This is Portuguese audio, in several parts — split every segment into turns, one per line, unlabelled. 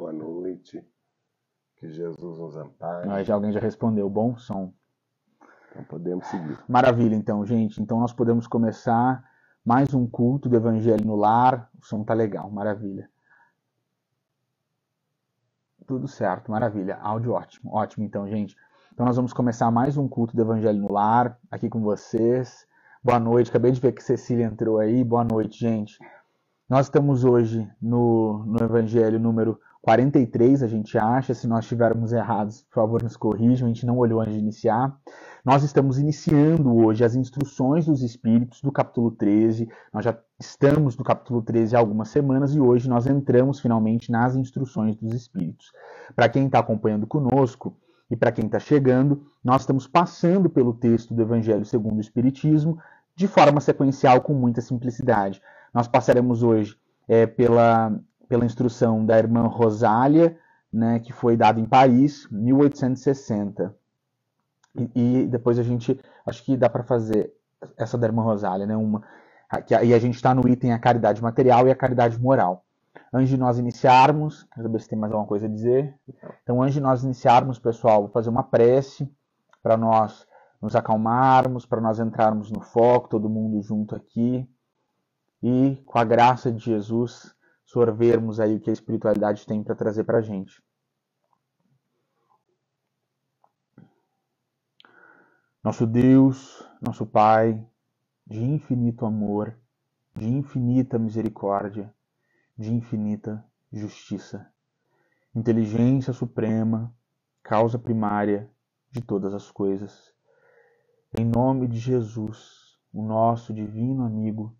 boa noite. Que Jesus nos ampare.
Alguém já respondeu, bom som.
Então podemos seguir.
Maravilha, então, gente. Então nós podemos começar mais um culto do Evangelho no Lar. O som tá legal, maravilha. Tudo certo, maravilha. Áudio ótimo. Ótimo, então, gente. Então nós vamos começar mais um culto do Evangelho no Lar, aqui com vocês. Boa noite, acabei de ver que Cecília entrou aí. Boa noite, gente. Nós estamos hoje no Evangelho número 43, a gente acha. Se nós estivermos errados, por favor, nos corrijam. A gente não olhou antes de iniciar. Nós estamos iniciando hoje as instruções dos Espíritos do capítulo 13. Nós já estamos no capítulo 13 há algumas semanas e hoje nós entramos finalmente nas instruções dos Espíritos. Para quem está acompanhando conosco e para quem está chegando, nós estamos passando pelo texto do Evangelho segundo o Espiritismo de forma sequencial, com muita simplicidade. Nós passaremos hoje pela instrução da irmã Rosália, né, que foi dada em Paris, 1860. E depois a gente, acho que dá para fazer essa da irmã Rosália, né, e a gente está no item a caridade material e a caridade moral. Antes de nós iniciarmos, quero saber se tem mais alguma coisa a dizer. Então, antes de nós iniciarmos, pessoal, vou fazer uma prece para nós nos acalmarmos, para nós entrarmos no foco, todo mundo junto aqui. E, com a graça de Jesus, sorvermos aí o que a espiritualidade tem para trazer para a gente. Nosso Deus, nosso Pai, de infinito amor, de infinita misericórdia, de infinita justiça, inteligência suprema, causa primária de todas as coisas. Em nome de Jesus, o nosso divino amigo,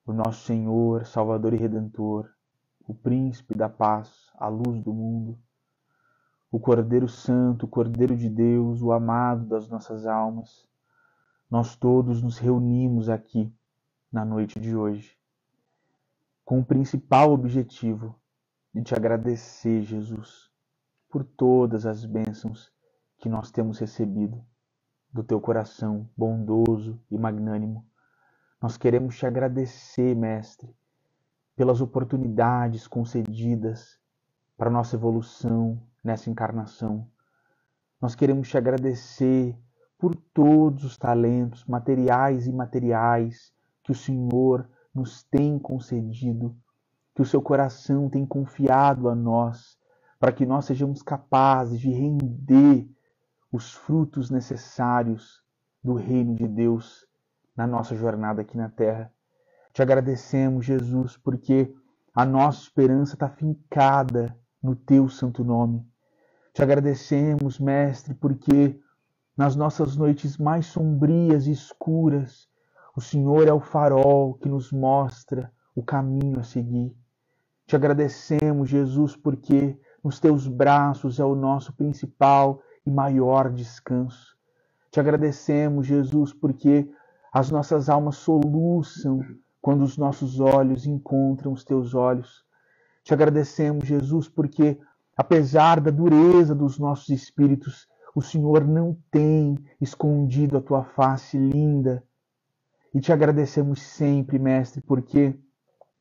o nosso Senhor, Salvador e Redentor, o Príncipe da Paz, a luz do mundo, o Cordeiro Santo, o Cordeiro de Deus, o amado das nossas almas, nós todos nos reunimos aqui na noite de hoje, com o principal objetivo de te agradecer, Jesus, por todas as bênçãos que nós temos recebido do teu coração bondoso e magnânimo. Nós queremos te agradecer, Mestre, pelas oportunidades concedidas para a nossa evolução nessa encarnação. Nós queremos te agradecer por todos os talentos materiais e imateriais que o Senhor nos tem concedido, que o seu coração tem confiado a nós, para que nós sejamos capazes de render os frutos necessários do reino de Deus na nossa jornada aqui na Terra. Te agradecemos, Jesus, porque a nossa esperança está fincada no teu santo nome. Te agradecemos, Mestre, porque nas nossas noites mais sombrias e escuras, o Senhor é o farol que nos mostra o caminho a seguir. Te agradecemos, Jesus, porque nos teus braços é o nosso principal e maior descanso. Te agradecemos, Jesus, porque as nossas almas soluçam quando os nossos olhos encontram os teus olhos. Te agradecemos, Jesus, porque, apesar da dureza dos nossos espíritos, o Senhor não tem escondido a tua face linda. E te agradecemos sempre, Mestre, porque,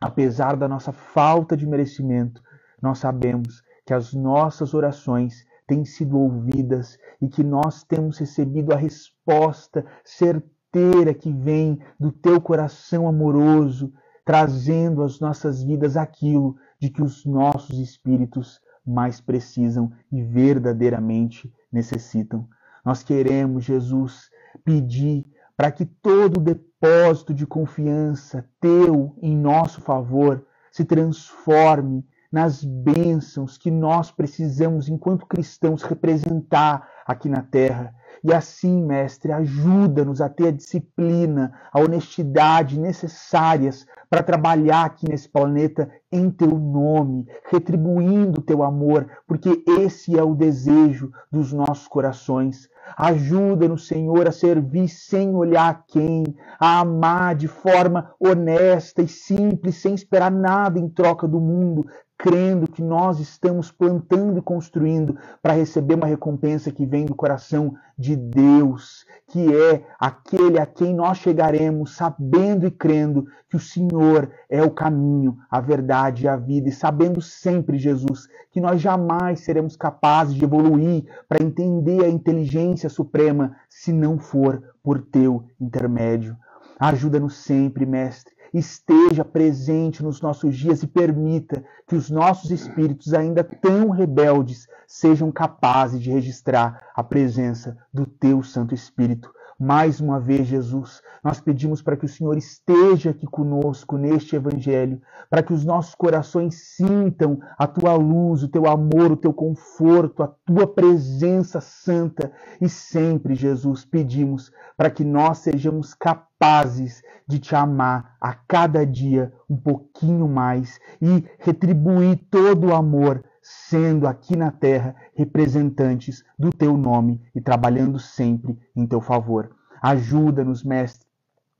apesar da nossa falta de merecimento, nós sabemos que as nossas orações têm sido ouvidas e que nós temos recebido a resposta certeira que vem do teu coração amoroso, trazendo às nossas vidas aquilo de que os nossos espíritos mais precisam e verdadeiramente necessitam. Nós queremos, Jesus, pedir para que todo depósito de confiança teu em nosso favor se transforme nas bênçãos que nós precisamos, enquanto cristãos, representar aqui na Terra. E assim, Mestre, ajuda-nos a ter a disciplina, a honestidade necessárias para trabalhar aqui nesse planeta em Teu nome, retribuindo o Teu amor, porque esse é o desejo dos nossos corações. Ajuda-nos, Senhor, a servir sem olhar a quem, a amar de forma honesta e simples, sem esperar nada em troca do mundo, crendo que nós estamos plantando e construindo para receber uma recompensa que vem do coração de Deus, que é aquele a quem nós chegaremos sabendo e crendo que o Senhor é o caminho, a verdade e a vida, e sabendo sempre, Jesus, que nós jamais seremos capazes de evoluir para entender a inteligência suprema se não for por teu intermédio. Ajuda-nos sempre, Mestre. Esteja presente nos nossos dias e permita que os nossos espíritos, ainda tão rebeldes, sejam capazes de registrar a presença do Teu Santo Espírito. Mais uma vez, Jesus, nós pedimos para que o Senhor esteja aqui conosco neste Evangelho, para que os nossos corações sintam a Tua luz, o Teu amor, o Teu conforto, a Tua presença santa. E sempre, Jesus, pedimos para que nós sejamos capazes de Te amar a cada dia um pouquinho mais e retribuir todo o amor, sendo aqui na terra representantes do Teu nome e trabalhando sempre em Teu favor. Ajuda-nos, Mestre.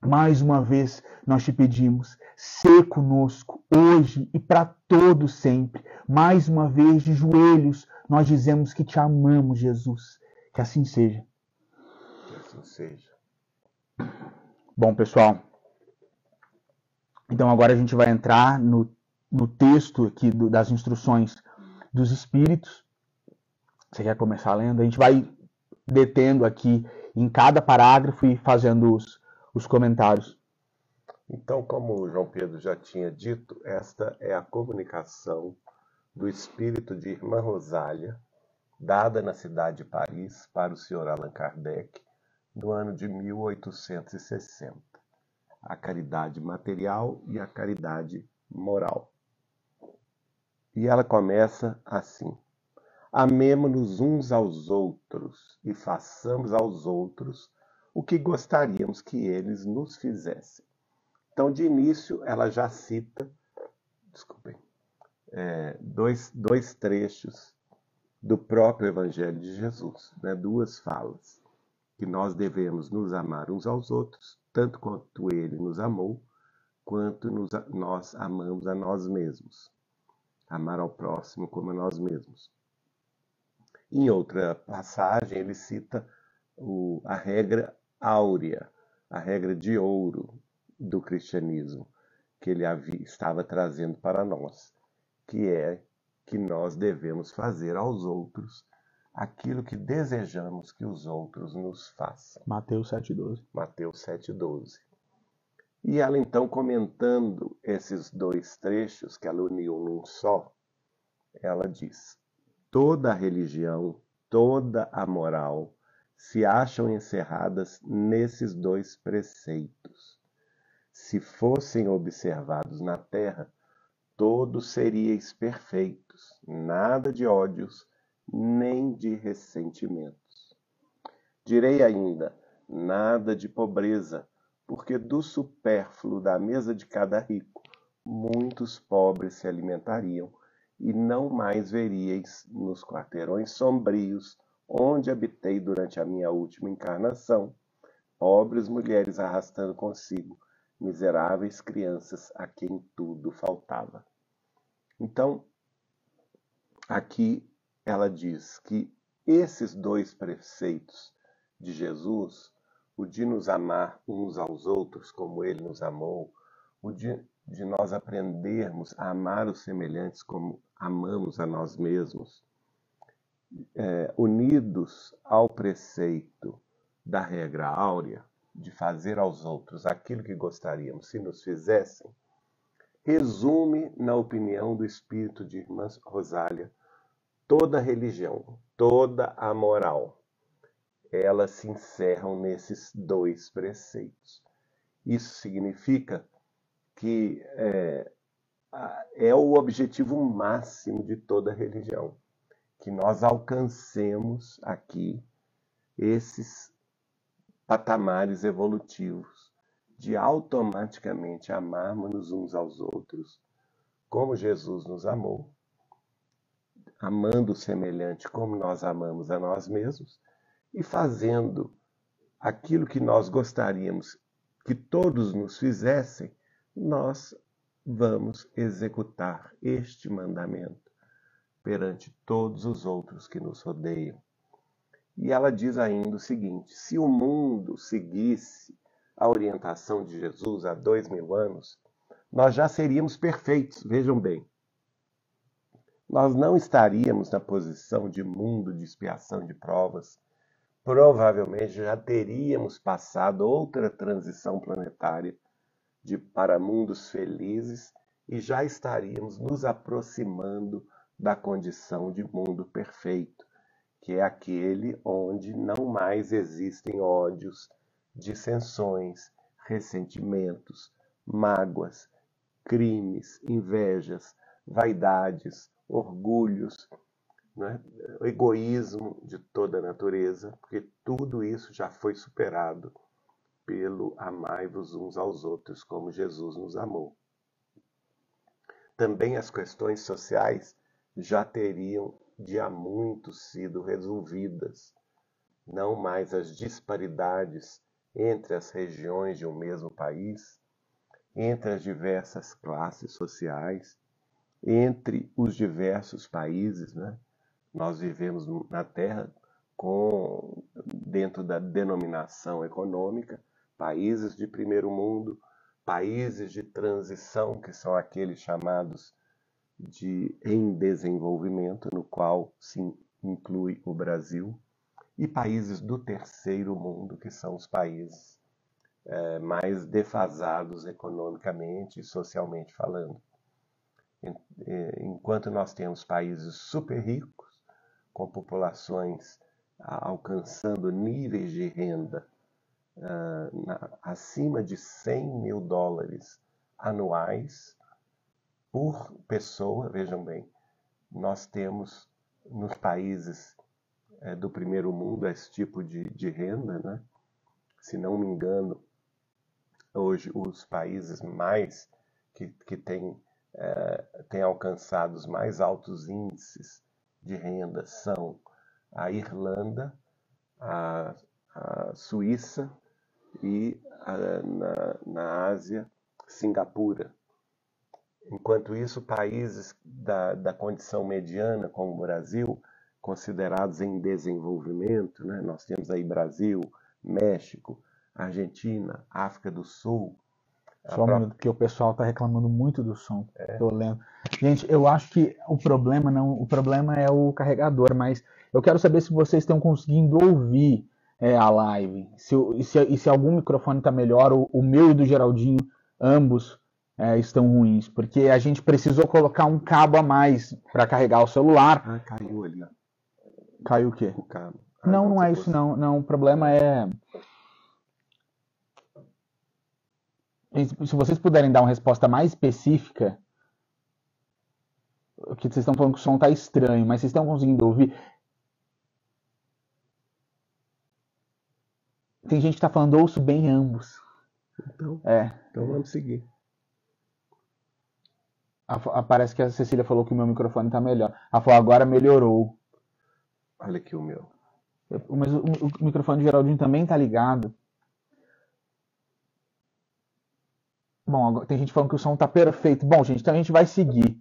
Mais uma vez nós Te pedimos, sê conosco hoje e para todo sempre. Mais uma vez, de joelhos, nós dizemos que Te amamos, Jesus. Que assim seja.
Que assim seja.
Bom, pessoal, então agora a gente vai entrar no texto aqui das instruções dos Espíritos. Você quer começar lendo? A gente vai detendo aqui em cada parágrafo e fazendo os comentários.
Então, como o João Pedro já tinha dito, esta é a comunicação do espírito de Irmã Rosália, dada na cidade de Paris para o Sr. Allan Kardec, no ano de 1860. A caridade material e a caridade moral. E ela começa assim: amemo-nos uns aos outros e façamos aos outros o que gostaríamos que eles nos fizessem. Então, de início, ela já cita, dois trechos do próprio Evangelho de Jesus, né? Duas falas, que nós devemos nos amar uns aos outros, tanto quanto Ele nos amou, quanto nós amamos a nós mesmos. Amar ao próximo como a nós mesmos. Em outra passagem, ele cita a regra áurea, a regra de ouro do cristianismo, que ele estava trazendo para nós, que é que nós devemos fazer aos outros aquilo que desejamos que os outros nos façam.
Mateus 7,12.
Mateus 7,12. E ela então, comentando esses dois trechos, que ela uniu num só, ela diz: toda a religião, toda a moral se acham encerradas nesses dois preceitos. Se fossem observados na terra, todos seríeis perfeitos, nada de ódios, nem de ressentimentos. Direi ainda, nada de pobreza, porque do supérfluo da mesa de cada rico, muitos pobres se alimentariam, e não mais veríeis nos quarteirões sombrios, onde habitei durante a minha última encarnação, pobres mulheres arrastando consigo miseráveis crianças a quem tudo faltava. Então, aqui ela diz que esses dois preceitos de Jesus, o de nos amar uns aos outros como Ele nos amou, o de nós aprendermos a amar os semelhantes como amamos a nós mesmos, unidos ao preceito da regra áurea, de fazer aos outros aquilo que gostaríamos se nos fizessem, resume, na opinião do espírito de Irmã Rosália, toda a religião, toda a moral. Elas se encerram nesses dois preceitos. Isso significa que é o objetivo máximo de toda religião, que nós alcancemos aqui esses patamares evolutivos de automaticamente amarmos uns aos outros, como Jesus nos amou, amando o semelhante como nós amamos a nós mesmos, e fazendo aquilo que nós gostaríamos que todos nos fizessem, nós vamos executar este mandamento perante todos os outros que nos rodeiam. E ela diz ainda o seguinte: se o mundo seguisse a orientação de Jesus há 2000 anos, nós já seríamos perfeitos, vejam bem. Nós não estaríamos na posição de mundo de expiação de provas. Provavelmente já teríamos passado outra transição planetária para mundos felizes e já estaríamos nos aproximando da condição de mundo perfeito, que é aquele onde não mais existem ódios, dissensões, ressentimentos, mágoas, crimes, invejas, vaidades, orgulhos, né? Egoísmo de toda a natureza, porque tudo isso já foi superado pelo amai-vos uns aos outros, como Jesus nos amou. Também as questões sociais já teriam de há muito sido resolvidas, não mais as disparidades entre as regiões de um mesmo país, entre as diversas classes sociais, entre os diversos países, né? Nós vivemos na Terra dentro da denominação econômica, países de primeiro mundo, países de transição, que são aqueles chamados em desenvolvimento, no qual se inclui o Brasil, e países do terceiro mundo, que são os países mais defasados economicamente e socialmente falando. Enquanto nós temos países super ricos, com populações alcançando níveis de renda acima de 100 mil dólares anuais por pessoa, vejam bem, nós temos nos países do primeiro mundo esse tipo de renda, né? Se não me engano, hoje os países mais que têm alcançado os mais altos índices de renda são a Irlanda, a Suíça e na Ásia, Singapura. Enquanto isso, países da condição mediana, como o Brasil, considerados em desenvolvimento, né? Nós temos aí Brasil, México, Argentina, África do Sul.
Só um minuto, porque o pessoal está reclamando muito do som. Tô lendo. Gente, eu acho que o problema é o carregador, mas eu quero saber se vocês estão conseguindo ouvir a live. Se algum microfone está melhor, o meu e do Geraldinho, ambos estão ruins, porque a gente precisou colocar um cabo a mais para carregar o celular.
Ah, caiu ali.
Caiu o quê?
O cabo.
Não é isso não. Não, o problema é... Se vocês puderem dar uma resposta mais específica, que vocês estão falando que o som está estranho, mas vocês estão conseguindo ouvir? Tem gente que está falando ouço bem ambos.
Então vamos seguir.
Parece que a Cecília falou que o meu microfone está melhor. Ela falou, agora melhorou.
Olha aqui o meu.
Mas o microfone de Geraldinho também está ligado. Bom, agora, tem gente falando que o som está perfeito. Bom, gente, então a gente vai seguir.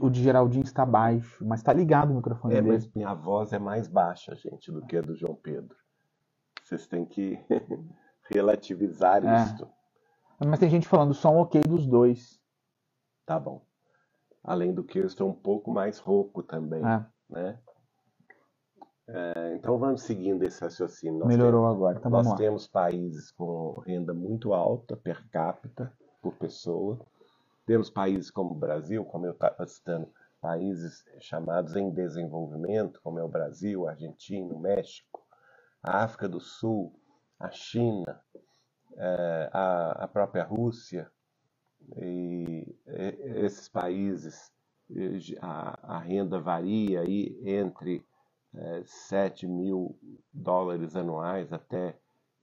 O de Geraldinho está baixo, mas está ligado o microfone dele.
Mas minha voz é mais baixa, gente, do que a do João Pedro. Vocês têm que relativizar isso.
Mas tem gente falando som ok dos dois.
Tá bom. Além do que eu estou um pouco mais rouco também, né? Então vamos seguindo esse raciocínio.
Melhorou agora, então vamos lá.
Nós temos países com renda muito alta per capita por pessoa. Temos países como o Brasil, como eu estava citando, países chamados em desenvolvimento, como é o Brasil, a Argentina, o México, a África do Sul, a China, a própria Rússia. E esses países, a renda varia aí entre 7 mil dólares anuais até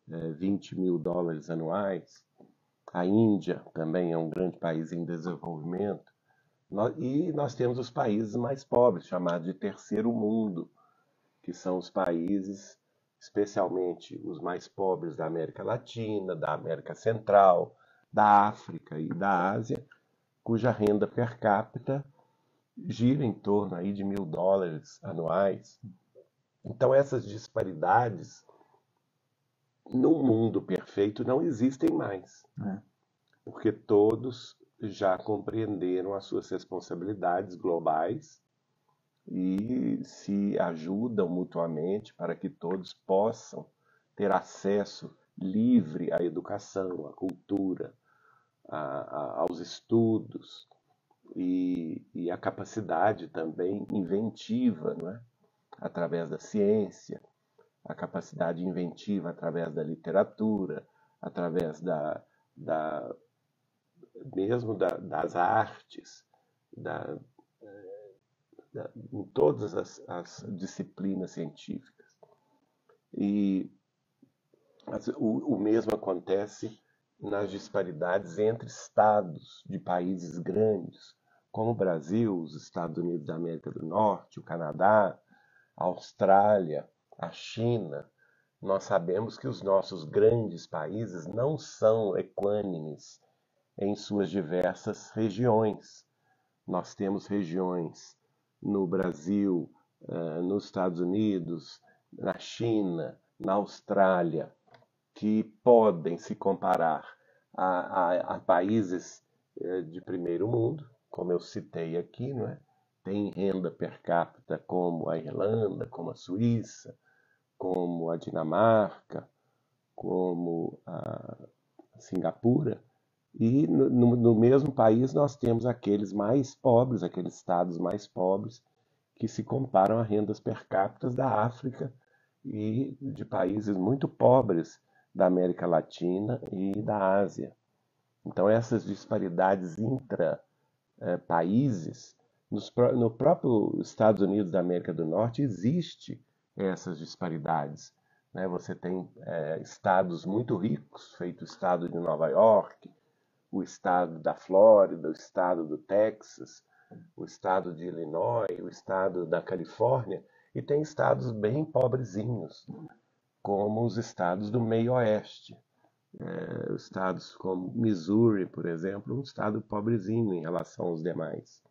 20 mil dólares anuais. A Índia também é um grande país em desenvolvimento. E nós temos os países mais pobres, chamados de terceiro mundo, que são os países, especialmente os mais pobres da América Latina, da América Central, da África e da Ásia, cuja renda per capita gira em torno aí de $1.000 anuais. Então essas disparidades, num mundo perfeito, não existem mais, porque todos já compreenderam as suas responsabilidades globais e se ajudam mutuamente para que todos possam ter acesso livre à educação, à cultura, aos estudos e à capacidade também inventiva, não é? Através da ciência, a capacidade inventiva através da literatura, através mesmo das artes, em todas as disciplinas científicas. E o mesmo acontece nas disparidades entre estados de países grandes, como o Brasil, os Estados Unidos da América do Norte, o Canadá, a Austrália, a China. Nós sabemos que os nossos grandes países não são equânimes em suas diversas regiões. Nós temos regiões no Brasil, nos Estados Unidos, na China, na Austrália, que podem se comparar a países de primeiro mundo, como eu citei aqui, não é? Tem renda per capita como a Irlanda, como a Suíça, como a Dinamarca, como a Singapura. E no mesmo país nós temos aqueles mais pobres, aqueles estados mais pobres, que se comparam a rendas per capita da África e de países muito pobres da América Latina e da Ásia. Então essas disparidades intra-países, no próprio Estados Unidos da América do Norte, existe essas disparidades. Você tem estados muito ricos, feito o estado de Nova York, o estado da Flórida, o estado do Texas, o estado de Illinois, o estado da Califórnia, e tem estados bem pobrezinhos, como os estados do meio oeste. Estados como Missouri, por exemplo, um estado pobrezinho em relação aos demais.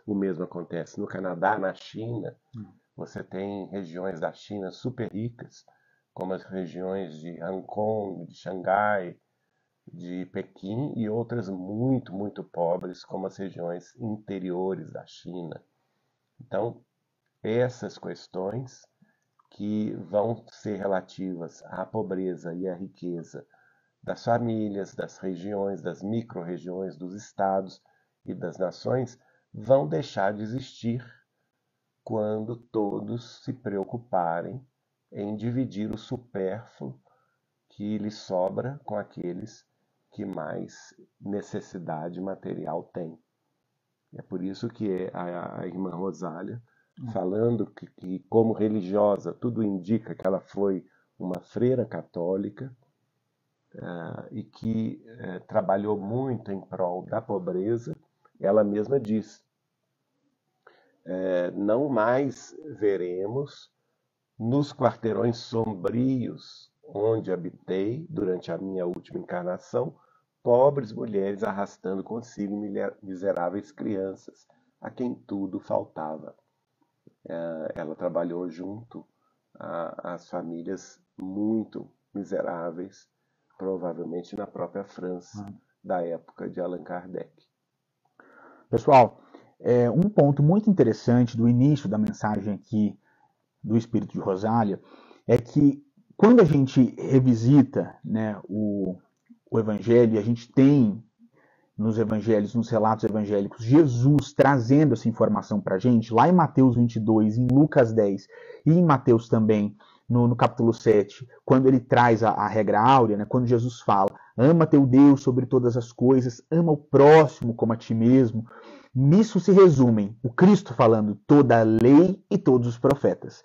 O mesmo acontece no Canadá, na China. Você tem regiões da China super ricas, como as regiões de Hong Kong, de Xangai, de Pequim, e outras muito, muito pobres, como as regiões interiores da China. Então, essas questões que vão ser relativas à pobreza e à riqueza das famílias, das regiões, das micro-regiões, dos estados e das nações, vão deixar de existir quando todos se preocuparem em dividir o supérfluo que lhes sobra com aqueles que mais necessidade material têm. É por isso que a irmã Rosália, falando que como religiosa, tudo indica que ela foi uma freira católica, e que trabalhou muito em prol da pobreza, ela mesma diz: não mais veremos nos quarteirões sombrios onde habitei durante a minha última encarnação pobres mulheres arrastando consigo miseráveis crianças, a quem tudo faltava. Ela trabalhou junto às famílias muito miseráveis, provavelmente na própria França, da época de Allan Kardec.
Pessoal, um ponto muito interessante do início da mensagem aqui do Espírito de Rosália é que quando a gente revisita, né, o Evangelho, a gente tem nos Evangelhos, nos relatos evangélicos, Jesus trazendo essa informação para a gente, lá em Mateus 22, em Lucas 10 e em Mateus também, no capítulo 7, quando ele traz a regra áurea, né, quando Jesus fala: ama teu Deus sobre todas as coisas, ama o próximo como a ti mesmo. Nisso se resumem o Cristo falando toda a lei e todos os profetas,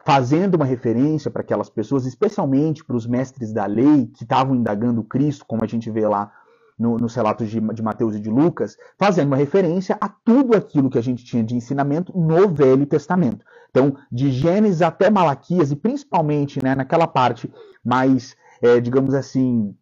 fazendo uma referência para aquelas pessoas, especialmente para os mestres da lei que estavam indagando o Cristo, como a gente vê lá nos relatos de Mateus e de Lucas, fazendo uma referência a tudo aquilo que a gente tinha de ensinamento no Velho Testamento. Então, de Gênesis até Malaquias, e principalmente, né, naquela parte mais, digamos assim,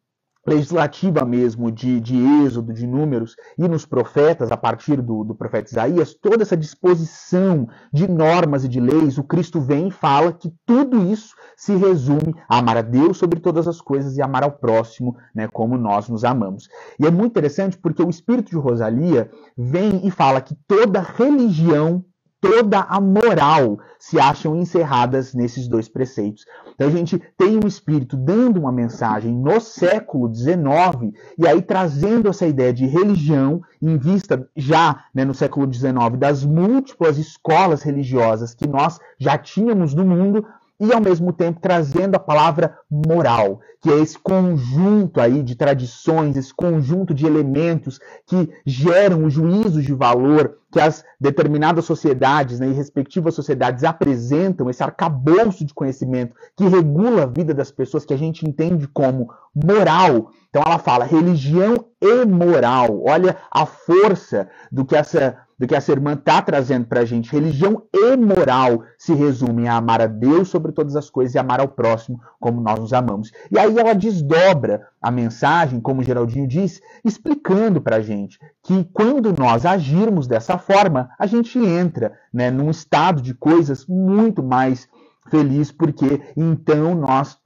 legislativa mesmo de Êxodo, de Números, e nos profetas, a partir do profeta Isaías, toda essa disposição de normas e de leis, o Cristo vem e fala que tudo isso se resume a amar a Deus sobre todas as coisas e amar ao próximo, né, como nós nos amamos. E é muito interessante porque o Espírito de Rosalia vem e fala que toda religião, toda a moral se acham encerradas nesses dois preceitos. Então a gente tem um espírito dando uma mensagem no século XIX e aí trazendo essa ideia de religião em vista já, né, no século XIX das múltiplas escolas religiosas que nós já tínhamos no mundo, e ao mesmo tempo trazendo a palavra moral, que é esse conjunto aí de tradições, esse conjunto de elementos que geram os juízos de valor que as determinadas sociedades, né, e respectivas sociedades apresentam, esse arcabouço de conhecimento que regula a vida das pessoas, que a gente entende como moral. Então ela fala religião e moral. Olha a força do que essa irmã está trazendo para a gente. Religião e moral se resumem a amar a Deus sobre todas as coisas e amar ao próximo como nós nos amamos. E aí ela desdobra a mensagem, como o Geraldinho disse, explicando para a gente que quando nós agirmos dessa forma, a gente entra, né, num estado de coisas muito mais feliz, porque então nós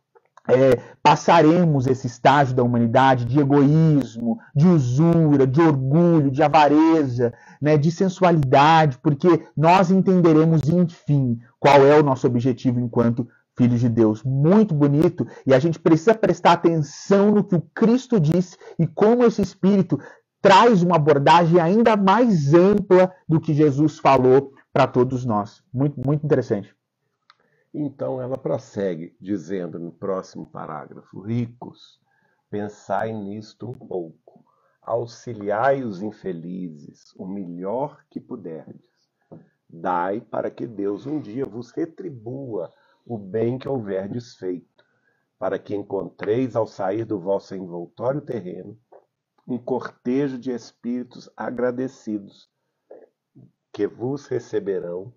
passaremos esse estágio da humanidade de egoísmo, de usura, de orgulho, de avareza, né, de sensualidade, porque nós entenderemos, enfim, qual é o nosso objetivo enquanto filhos de Deus. Muito bonito, e a gente precisa prestar atenção no que o Cristo disse e como esse Espírito traz uma abordagem ainda mais ampla do que Jesus falou para todos nós. Muito, muito interessante.
Então ela prossegue, dizendo no próximo parágrafo: ricos, pensai nisto um pouco, auxiliai os infelizes o melhor que puderdes. Dai para que Deus um dia vos retribua o bem que houverdes feito, para que encontreis ao sair do vosso envoltório terreno um cortejo de espíritos agradecidos, que vos receberão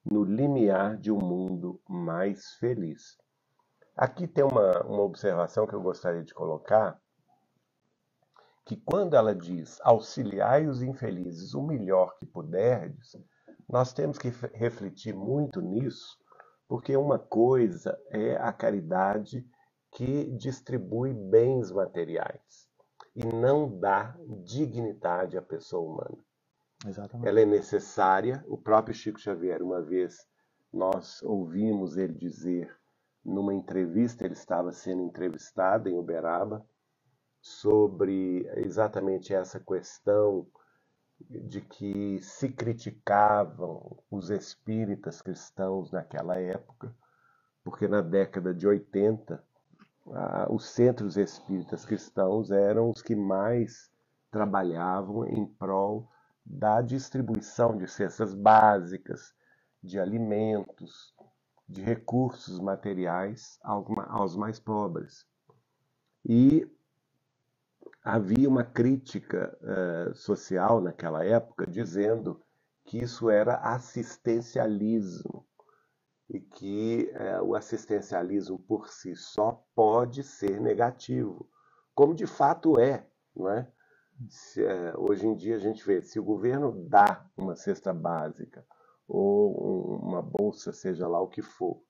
no limiar de um mundo mais feliz. Aqui tem uma observação que eu gostaria de colocar, que quando ela diz auxiliai os infelizes o melhor que puderdes, nós temos que refletir muito nisso, porque uma coisa é a caridade que distribui bens materiais e não dá dignidade à pessoa humana.
Exatamente.
Ela é necessária. O próprio Chico Xavier, uma vez, nós ouvimos ele dizer, numa entrevista, ele estava sendo entrevistado em Uberaba, sobre exatamente essa questão de que se criticavam os espíritas cristãos naquela época, porque na década de 80, os centros espíritas cristãos eram os que mais trabalhavam em prol da distribuição de cestas básicas, de alimentos, de recursos materiais aos mais pobres. E havia uma crítica social naquela época dizendo que isso era assistencialismo e que o assistencialismo por si só pode ser negativo, como de fato é, não é? Hoje em dia a gente vê, se o governo dá uma cesta básica ou uma bolsa, seja lá o que for,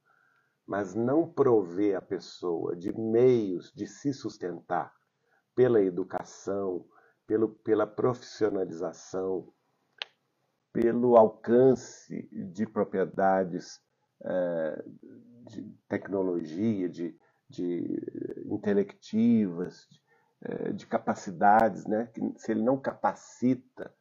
mas não provê a pessoa de meios de se sustentar pela educação, pela profissionalização, pelo alcance de propriedades de tecnologia, de intelectivas, de capacidades, né? Se ele não capacita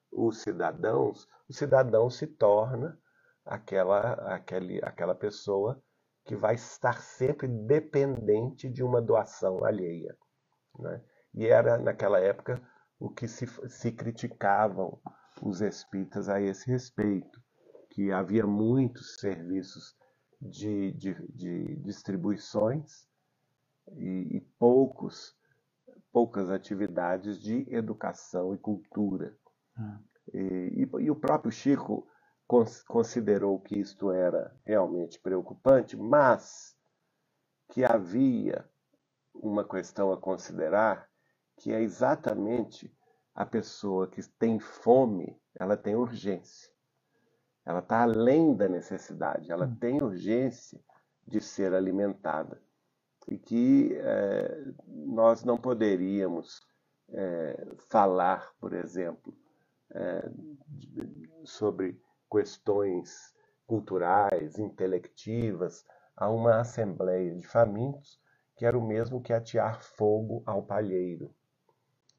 o cidadão se torna aquela pessoa que vai estar sempre dependente de uma doação alheia, né? E era, naquela época, o que se criticavam os espíritas a esse respeito, que havia muitos serviços de distribuições e poucas atividades de educação e cultura. E o próprio Chico considerou que isto era realmente preocupante, mas que havia uma questão a considerar, que é exatamente a pessoa que tem fome, ela tem urgência. Ela está além da necessidade, ela tem urgência de ser alimentada. E que nós não poderíamos falar, por exemplo, sobre questões culturais, intelectivas, a uma assembleia de famintos, que era o mesmo que atear fogo ao palheiro.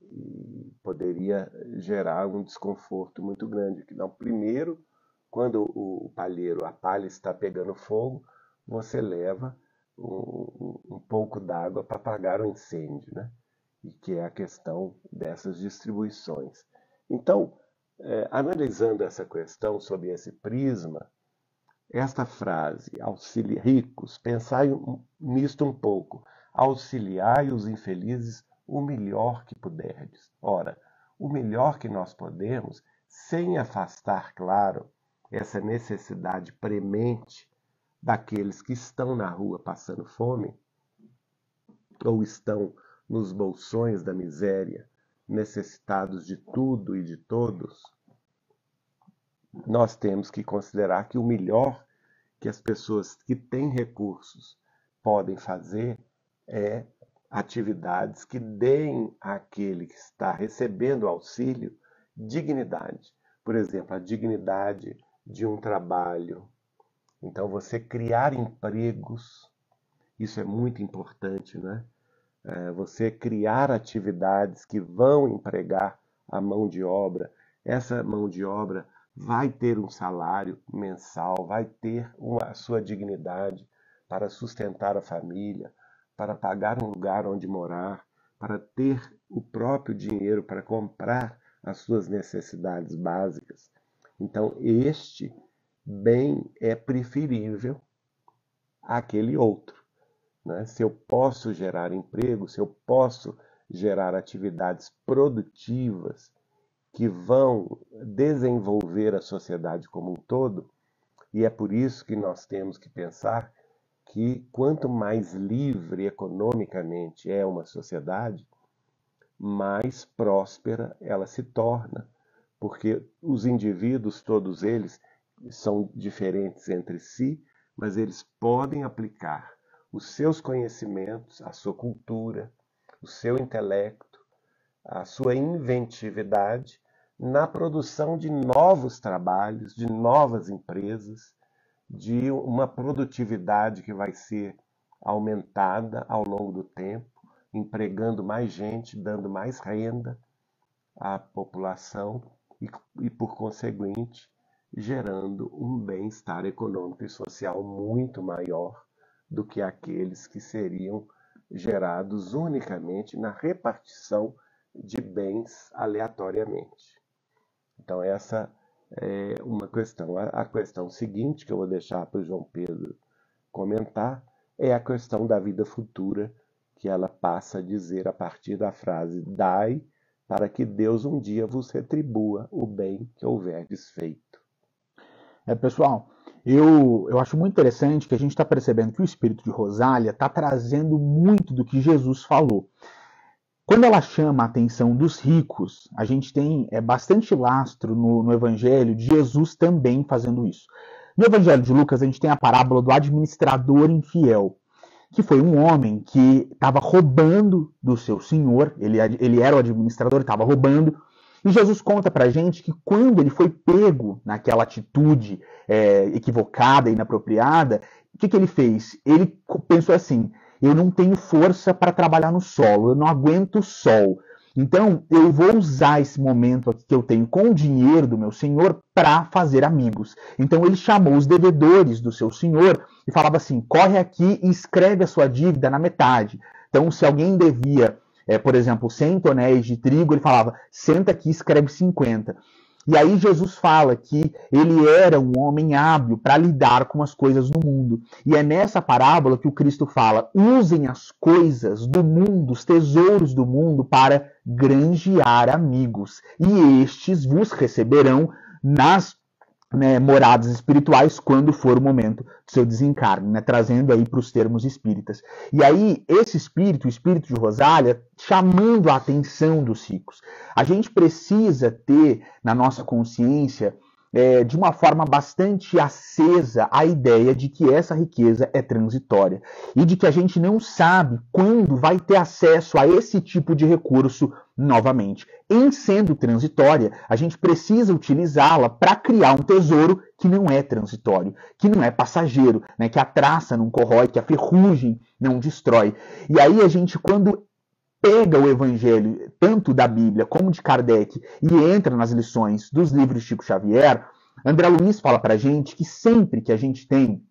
E poderia gerar um desconforto muito grande. Não, primeiro, quando o palheiro, a palha está pegando fogo, você leva um pouco d'água para apagar o incêndio, né? E que é a questão dessas distribuições. Então, analisando essa questão sob esse prisma, esta frase, ricos, pensai nisto um pouco, auxiliai os infelizes o melhor que puderdes. Ora, o melhor que nós podemos, sem afastar, claro, essa necessidade premente daqueles que estão na rua passando fome, ou estão nos bolsões da miséria, necessitados de tudo e de todos, nós temos que considerar que o melhor que as pessoas que têm recursos podem fazer é atividades que deem àquele que está recebendo auxílio dignidade. Por exemplo, a dignidade de um trabalho. Então, você criar empregos, isso é muito importante, né? Você criar atividades que vão empregar a mão de obra. Essa mão de obra vai ter um salário mensal, vai ter a sua dignidade para sustentar a família, para pagar um lugar onde morar, para ter o próprio dinheiro para comprar as suas necessidades básicas. Então, este bem é preferível àquele outro, né? Se eu posso gerar emprego, se eu posso gerar atividades produtivas que vão desenvolver a sociedade como um todo, e é por isso que nós temos que pensar que quanto mais livre economicamente é uma sociedade, mais próspera ela se torna, porque os indivíduos, todos eles, são diferentes entre si, mas eles podem aplicar os seus conhecimentos, a sua cultura, o seu intelecto, a sua inventividade na produção de novos trabalhos, de novas empresas, de uma produtividade que vai ser aumentada ao longo do tempo, empregando mais gente, dando mais renda à população e por conseguinte, gerando um bem-estar econômico e social muito maior do que aqueles que seriam gerados unicamente na repartição de bens aleatoriamente. Então, essa é uma questão. A questão seguinte, que eu vou deixar para o João Pedro comentar, é a questão da vida futura, que ela passa a dizer a partir da frase: dai, para que Deus um dia vos retribua o bem que houverdes feito.
Pessoal, eu acho muito interessante que a gente está percebendo que o espírito de Rosália está trazendo muito do que Jesus falou. Quando ela chama a atenção dos ricos, a gente tem bastante lastro no Evangelho de Jesus também fazendo isso. No Evangelho de Lucas, a gente tem a parábola do administrador infiel, que foi um homem que estava roubando do seu senhor, ele era o administrador, estava roubando, e Jesus conta pra gente que quando ele foi pego naquela atitude equivocada, inapropriada, o que ele fez? Ele pensou assim: eu não tenho força para trabalhar no solo, eu não aguento o sol. Então, eu vou usar esse momento aqui que eu tenho com o dinheiro do meu senhor para fazer amigos. Então, ele chamou os devedores do seu senhor e falava assim: corre aqui e escreve a sua dívida na metade. Então, se alguém devia, por exemplo, 100 tonéis de trigo, ele falava: senta aqui e escreve 50. E aí Jesus fala que ele era um homem hábil para lidar com as coisas no mundo. E é nessa parábola que o Cristo fala: usem as coisas do mundo, os tesouros do mundo, para granjear amigos. E estes vos receberão nas né, moradas espirituais quando for o momento do seu desencarne, né, trazendo aí para os termos espíritas. E aí, esse espírito, o espírito de Rosália, chamando a atenção dos ricos. A gente precisa ter na nossa consciência, de uma forma bastante acesa, a ideia de que essa riqueza é transitória e de que a gente não sabe quando vai ter acesso a esse tipo de recurso novamente. Em sendo transitória, a gente precisa utilizá-la para criar um tesouro que não é transitório, que não é passageiro, né? Que a traça não corrói, que a ferrugem não destrói. E aí a gente, quando pega o evangelho, tanto da Bíblia como de Kardec, e entra nas lições dos livros de Chico Xavier, André Luiz fala para a gente que sempre que a gente tem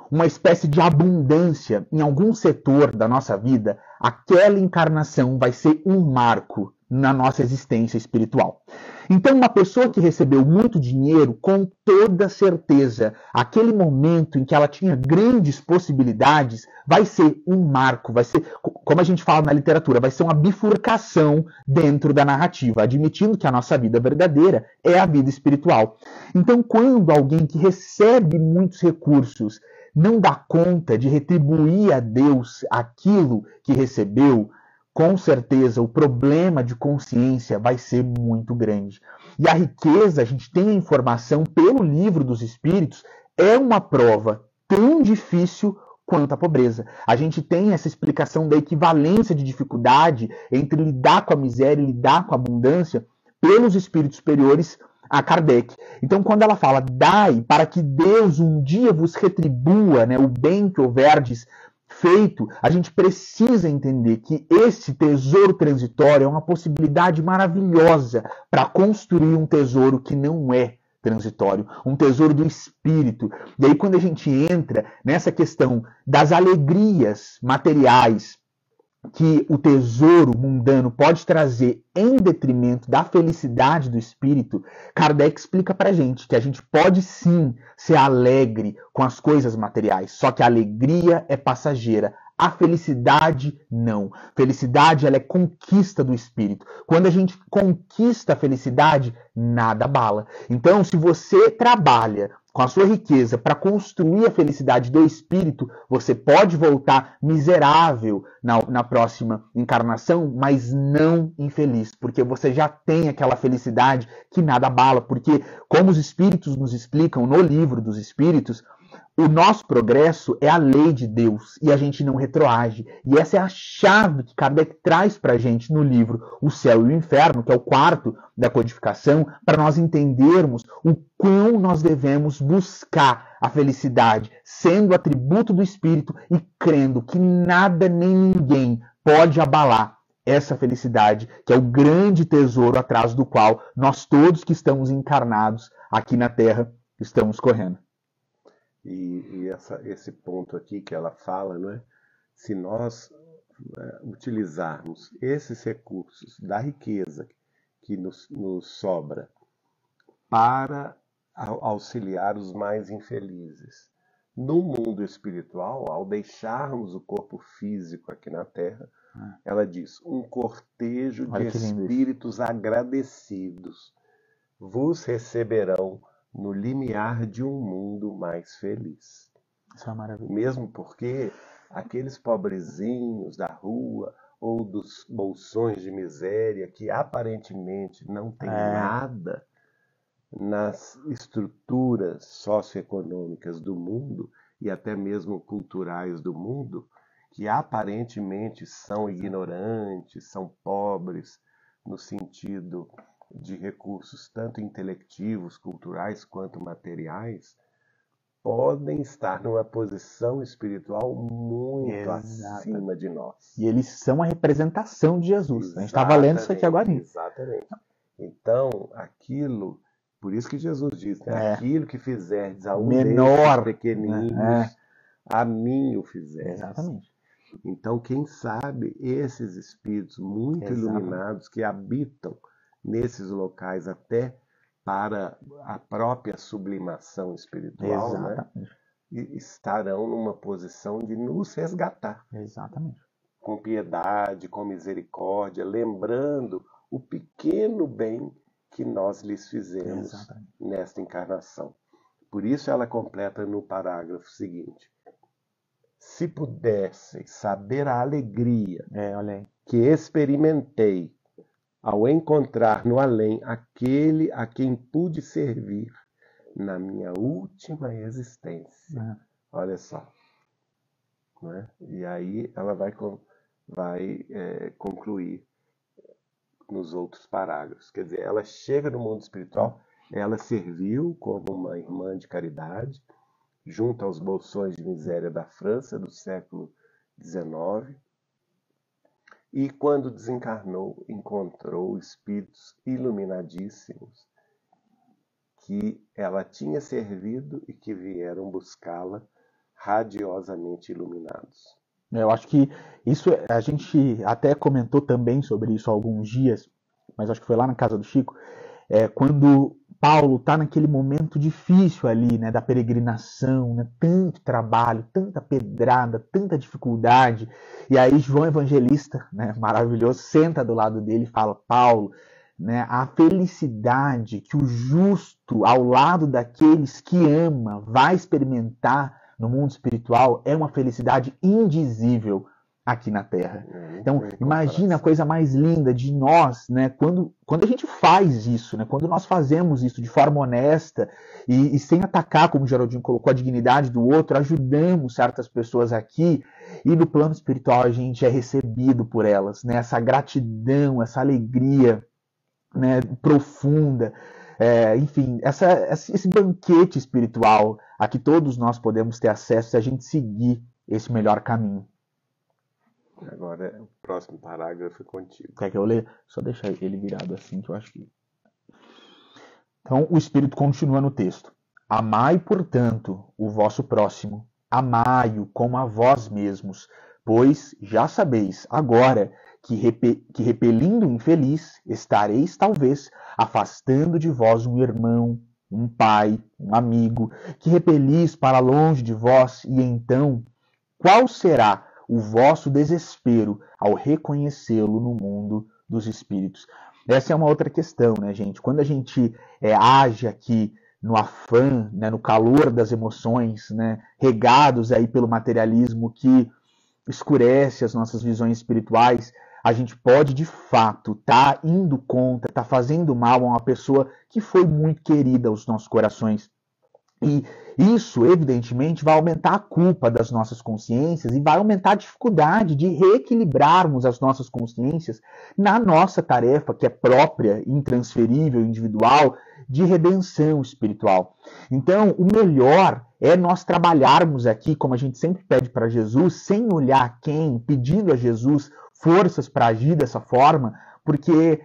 uma espécie de abundância em algum setor da nossa vida, aquela encarnação vai ser um marco na nossa existência espiritual. Então, uma pessoa que recebeu muito dinheiro, com toda certeza, aquele momento em que ela tinha grandes possibilidades, vai ser um marco, vai ser, como a gente fala na literatura, vai ser uma bifurcação dentro da narrativa, admitindo que a nossa vida verdadeira é a vida espiritual. Então, quando alguém que recebe muitos recursos não dá conta de retribuir a Deus aquilo que recebeu, com certeza o problema de consciência vai ser muito grande. E a riqueza, a gente tem a informação pelo livro dos Espíritos, é uma prova tão difícil quanto a pobreza. A gente tem essa explicação da equivalência de dificuldade entre lidar com a miséria e lidar com a abundância pelos espíritos superiores a Kardec. Então, quando ela fala, dai para que Deus um dia vos retribua, né, o bem que houverdes feito, a gente precisa entender que esse tesouro transitório é uma possibilidade maravilhosa para construir um tesouro que não é transitório, um tesouro do espírito. E aí, quando a gente entra nessa questão das alegrias materiais que o tesouro mundano pode trazer em detrimento da felicidade do espírito, Kardec explica pra gente que a gente pode sim ser alegre com as coisas materiais, só que a alegria é passageira. A felicidade não. Felicidade, ela é conquista do espírito. Quando a gente conquista a felicidade, nada abala. Então, se você trabalha com a sua riqueza para construir a felicidade do espírito, você pode voltar miserável na próxima encarnação, mas não infeliz, porque você já tem aquela felicidade que nada abala, porque, como os espíritos nos explicam no livro dos Espíritos, o nosso progresso é a lei de Deus e a gente não retroage. E essa é a chave que Kardec traz para a gente no livro O Céu e o Inferno, que é o quarto da codificação, para nós entendermos o quão nós devemos buscar a felicidade, sendo atributo do Espírito e crendo que nada nem ninguém pode abalar essa felicidade, que é o grande tesouro atrás do qual nós todos que estamos encarnados aqui na Terra estamos correndo.
E esse ponto aqui que ela fala, não é? Se nós utilizarmos esses recursos da riqueza que nos sobra para auxiliar os mais infelizes, no mundo espiritual, ao deixarmos o corpo físico aqui na Terra, ela diz, um cortejo de espíritos agradecidos vos receberão no limiar de um mundo mais feliz.
Isso é maravilhoso.
Mesmo porque aqueles pobrezinhos da rua ou dos bolsões de miséria que aparentemente não têm nada nas estruturas socioeconômicas do mundo e até mesmo culturais do mundo, que aparentemente são ignorantes, são pobres no sentido de recursos tanto intelectivos, culturais quanto materiais, podem estar numa posição espiritual muito acima de nós.
E eles são a representação de Jesus. Exatamente, a gente estava lendo isso aqui agora.
Exatamente. Então, aquilo, por isso que Jesus diz, né? Aquilo que fizerdes a um desses pequeninos, a mim o fizerdes.
Exatamente.
Então, quem sabe esses espíritos muito iluminados que habitam nesses locais até para a própria sublimação espiritual, né, estarão numa posição de nos resgatar.
Exatamente.
Com piedade, com misericórdia, lembrando o pequeno bem que nós lhes fizemos
Exatamente.
nesta encarnação. Por isso ela completa no parágrafo seguinte: se pudesseis saber a alegria
Olha aí.
que experimentei ao encontrar no além aquele a quem pude servir na minha última existência. Olha só. Não é? E aí ela vai concluir nos outros parágrafos. Quer dizer, ela chega no mundo espiritual, ela serviu como uma irmã de caridade, junto aos bolsões de miséria da França do século XIX, e quando desencarnou, encontrou espíritos iluminadíssimos que ela tinha servido e que vieram buscá-la radiosamente iluminados.
Eu acho que isso a gente até comentou também sobre isso há alguns dias, mas acho que foi lá na casa do Chico, quando Paulo está naquele momento difícil ali, né, da peregrinação, né, tanto trabalho, tanta pedrada, tanta dificuldade, e aí João Evangelista, né, maravilhoso, senta do lado dele e fala: Paulo, né, a felicidade que o justo ao lado daqueles que ama vai experimentar no mundo espiritual é uma felicidade indizível aqui na Terra. Então, imagina a coisa mais linda de nós, né? Quando a gente faz isso, né? Quando nós fazemos isso de forma honesta e sem atacar, como o Geraldinho colocou, a dignidade do outro, ajudamos certas pessoas aqui e no plano espiritual a gente é recebido por elas, né? Essa gratidão, essa alegria, né, profunda, enfim, esse banquete espiritual a que todos nós podemos ter acesso se a gente seguir esse melhor caminho.
Agora, o próximo parágrafo é contigo.
Quer que eu leia? Só deixar ele virado assim, que eu acho que... Então, o Espírito continua no texto. Amai, portanto, o vosso próximo, amai-o como a vós mesmos, pois já sabeis agora que repelindo o infeliz, estareis, talvez, afastando de vós um irmão, um pai, um amigo, que repelis para longe de vós, e então, qual será o vosso desespero ao reconhecê-lo no mundo dos espíritos? Essa é uma outra questão, né, gente? Quando a gente age aqui no afã, né, no calor das emoções, né, regados aí pelo materialismo que escurece as nossas visões espirituais, a gente pode de fato estar indo contra, estar fazendo mal a uma pessoa que foi muito querida aos nossos corações. E isso, evidentemente, vai aumentar a culpa das nossas consciências e vai aumentar a dificuldade de reequilibrarmos as nossas consciências na nossa tarefa, que é própria, intransferível, individual, de redenção espiritual. Então, o melhor é nós trabalharmos aqui, como a gente sempre pede para Jesus, sem olhar quem, pedindo a Jesus forças para agir dessa forma, porque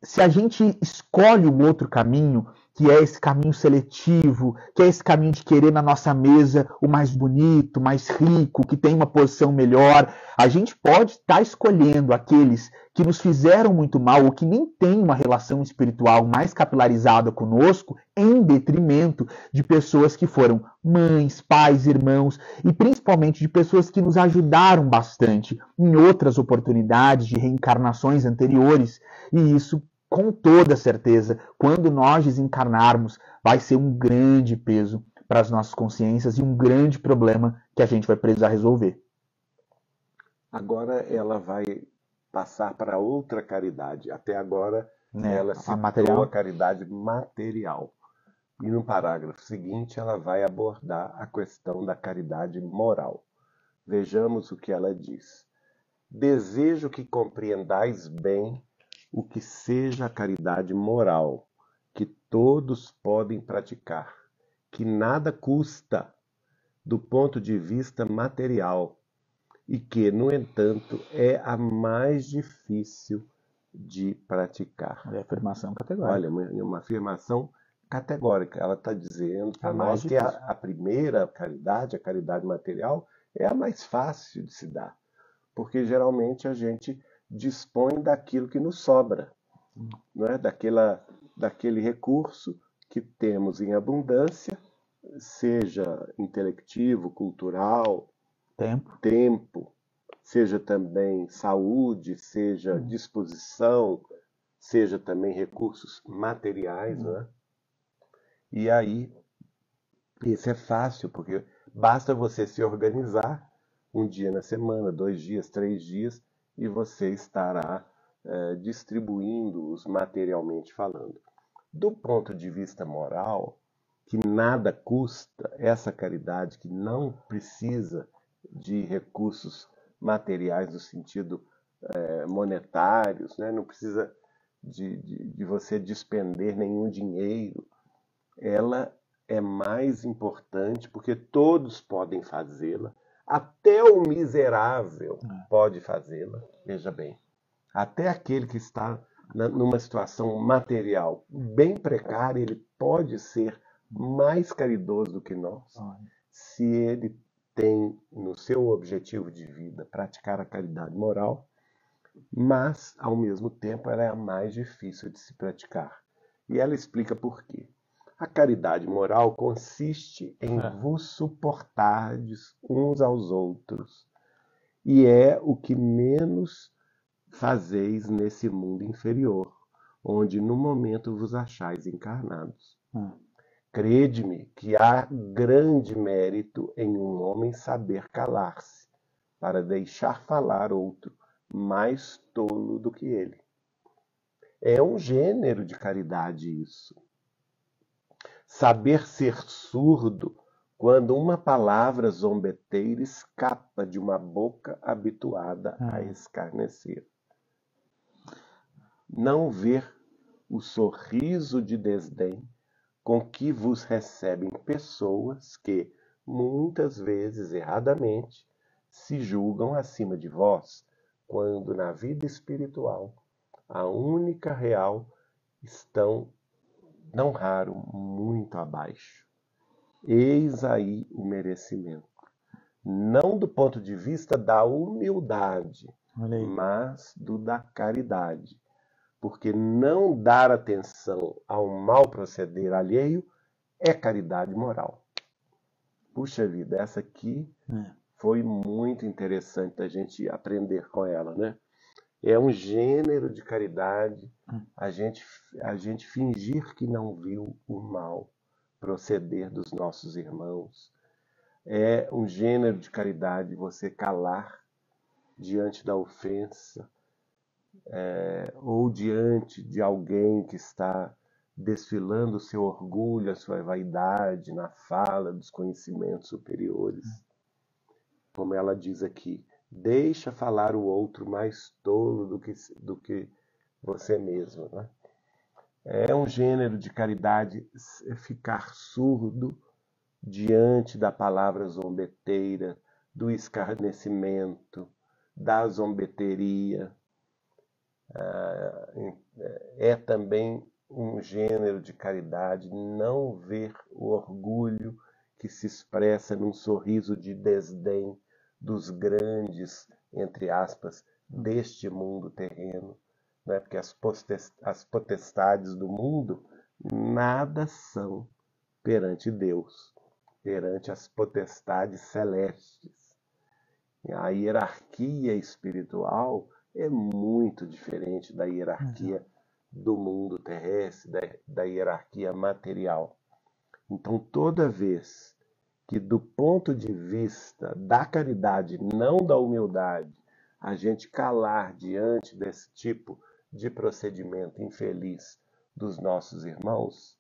se a gente escolhe o outro caminho, que é esse caminho seletivo, que é esse caminho de querer na nossa mesa o mais bonito, mais rico, que tem uma posição melhor, a gente pode estar escolhendo aqueles que nos fizeram muito mal ou que nem têm uma relação espiritual mais capilarizada conosco, em detrimento de pessoas que foram mães, pais, irmãos e principalmente de pessoas que nos ajudaram bastante em outras oportunidades de reencarnações anteriores. E isso, com toda certeza, quando nós desencarnarmos, vai ser um grande peso para as nossas consciências e um grande problema que a gente vai precisar resolver.
Agora ela vai passar para outra caridade. Até agora ela citou a caridade material. E no parágrafo seguinte ela vai abordar a questão da caridade moral. Vejamos o que ela diz. Desejo que compreendais bem o que seja a caridade moral, que todos podem praticar, que nada custa do ponto de vista material e que, no entanto, é a mais difícil de praticar.
É afirmação categórica.
Olha, uma afirmação categórica. Ela está dizendo para nós que a primeira caridade, a caridade material, é a mais fácil de se dar, porque geralmente a gente dispõe daquilo que nos sobra, não é? Daquele recurso que temos em abundância, seja intelectivo, cultural, tempo, seja também saúde, seja disposição, seja também recursos materiais, né? E aí, isso é fácil, porque basta você se organizar um dia na semana, 2 dias, 3 dias, e você estará distribuindo-os materialmente falando. Do ponto de vista moral, que nada custa essa caridade, que não precisa de recursos materiais no sentido monetários, né? Não precisa de você despender nenhum dinheiro, ela é mais importante porque todos podem fazê-la, até o miserável pode fazê-la, veja bem. Até aquele que está numa situação material bem precária, ele pode ser mais caridoso do que nós, se ele tem no seu objetivo de vida praticar a caridade moral, mas, ao mesmo tempo, ela é a mais difícil de se praticar. E ela explica por quê. A caridade moral consiste em vos suportardes uns aos outros, e é o que menos fazeis nesse mundo inferior, onde no momento vos achais encarnados. Crede-me que há grande mérito em um homem saber calar-se, para deixar falar outro mais tolo do que ele. É um gênero de caridade isso. Saber ser surdo quando uma palavra zombeteira escapa de uma boca habituada a escarnecer. Não ver o sorriso de desdém com que vos recebem pessoas que, muitas vezes erradamente, se julgam acima de vós, quando na vida espiritual, a única real, estão, não raro, muito abaixo. Eis aí o merecimento. Não do ponto de vista da humildade, mas do da caridade. Porque não dar atenção ao mal proceder alheio é caridade moral. Puxa vida, essa aqui foi muito interessante a gente aprender com ela, né? É um gênero de caridade a gente fingir que não viu o mal proceder dos nossos irmãos. É um gênero de caridade você calar diante da ofensa, ou diante de alguém que está desfilando o seu orgulho, a sua vaidade na fala dos conhecimentos superiores. Como ela diz aqui, deixa falar o outro mais tolo do que você mesmo. Né? É um gênero de caridade ficar surdo diante da palavra zombeteira, do escarnecimento, da zombeteria. É também um gênero de caridade não ver o orgulho que se expressa num sorriso de desdém dos grandes, entre aspas, deste mundo terreno, né? Porque as potestades do mundo nada são perante Deus, perante as potestades celestes. A hierarquia espiritual é muito diferente da hierarquia do mundo terrestre, da hierarquia material. Então, toda vez que, do ponto de vista da caridade, não da humildade, a gente calar diante desse tipo de procedimento infeliz dos nossos irmãos,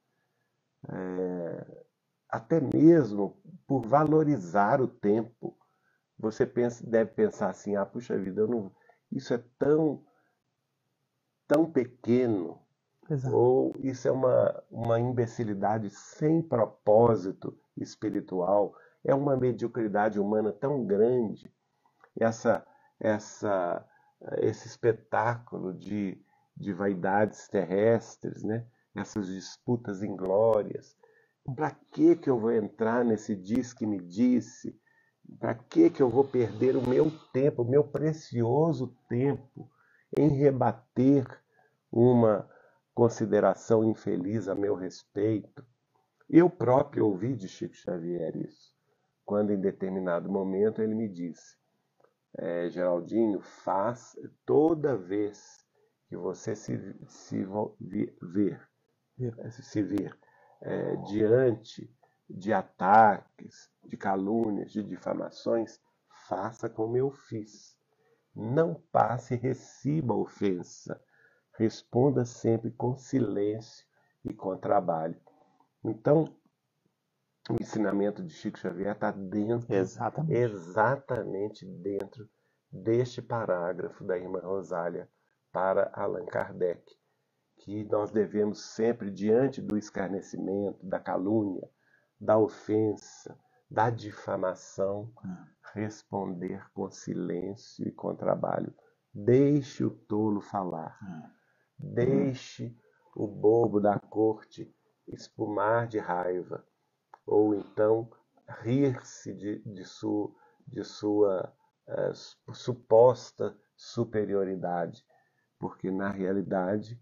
até mesmo por valorizar o tempo, você deve pensar assim, puxa vida, isso é tão pequeno, ou isso é uma imbecilidade sem propósito espiritual, é uma mediocridade humana tão grande, esse espetáculo de vaidades terrestres, né? Essas disputas inglórias. Para que eu vou entrar nesse diz que me disse? Para que eu vou perder o meu tempo, o meu precioso tempo, em rebater uma consideração infeliz a meu respeito? Eu próprio ouvi de Chico Xavier isso, quando em determinado momento ele me disse: Geraldinho, toda vez que você se ver diante de ataques, de calúnias, de difamações, faça como eu fiz. Não passe e receba a ofensa. Responda sempre com silêncio e com trabalho. Então, o ensinamento de Chico Xavier está exatamente dentro deste parágrafo da irmã Rosália para Allan Kardec, que nós devemos sempre, diante do escarnecimento, da calúnia, da ofensa, da difamação, responder com silêncio e com trabalho. Deixe o tolo falar. Deixe o bobo da corte espumar de raiva, ou então rir-se de sua suposta superioridade, porque na realidade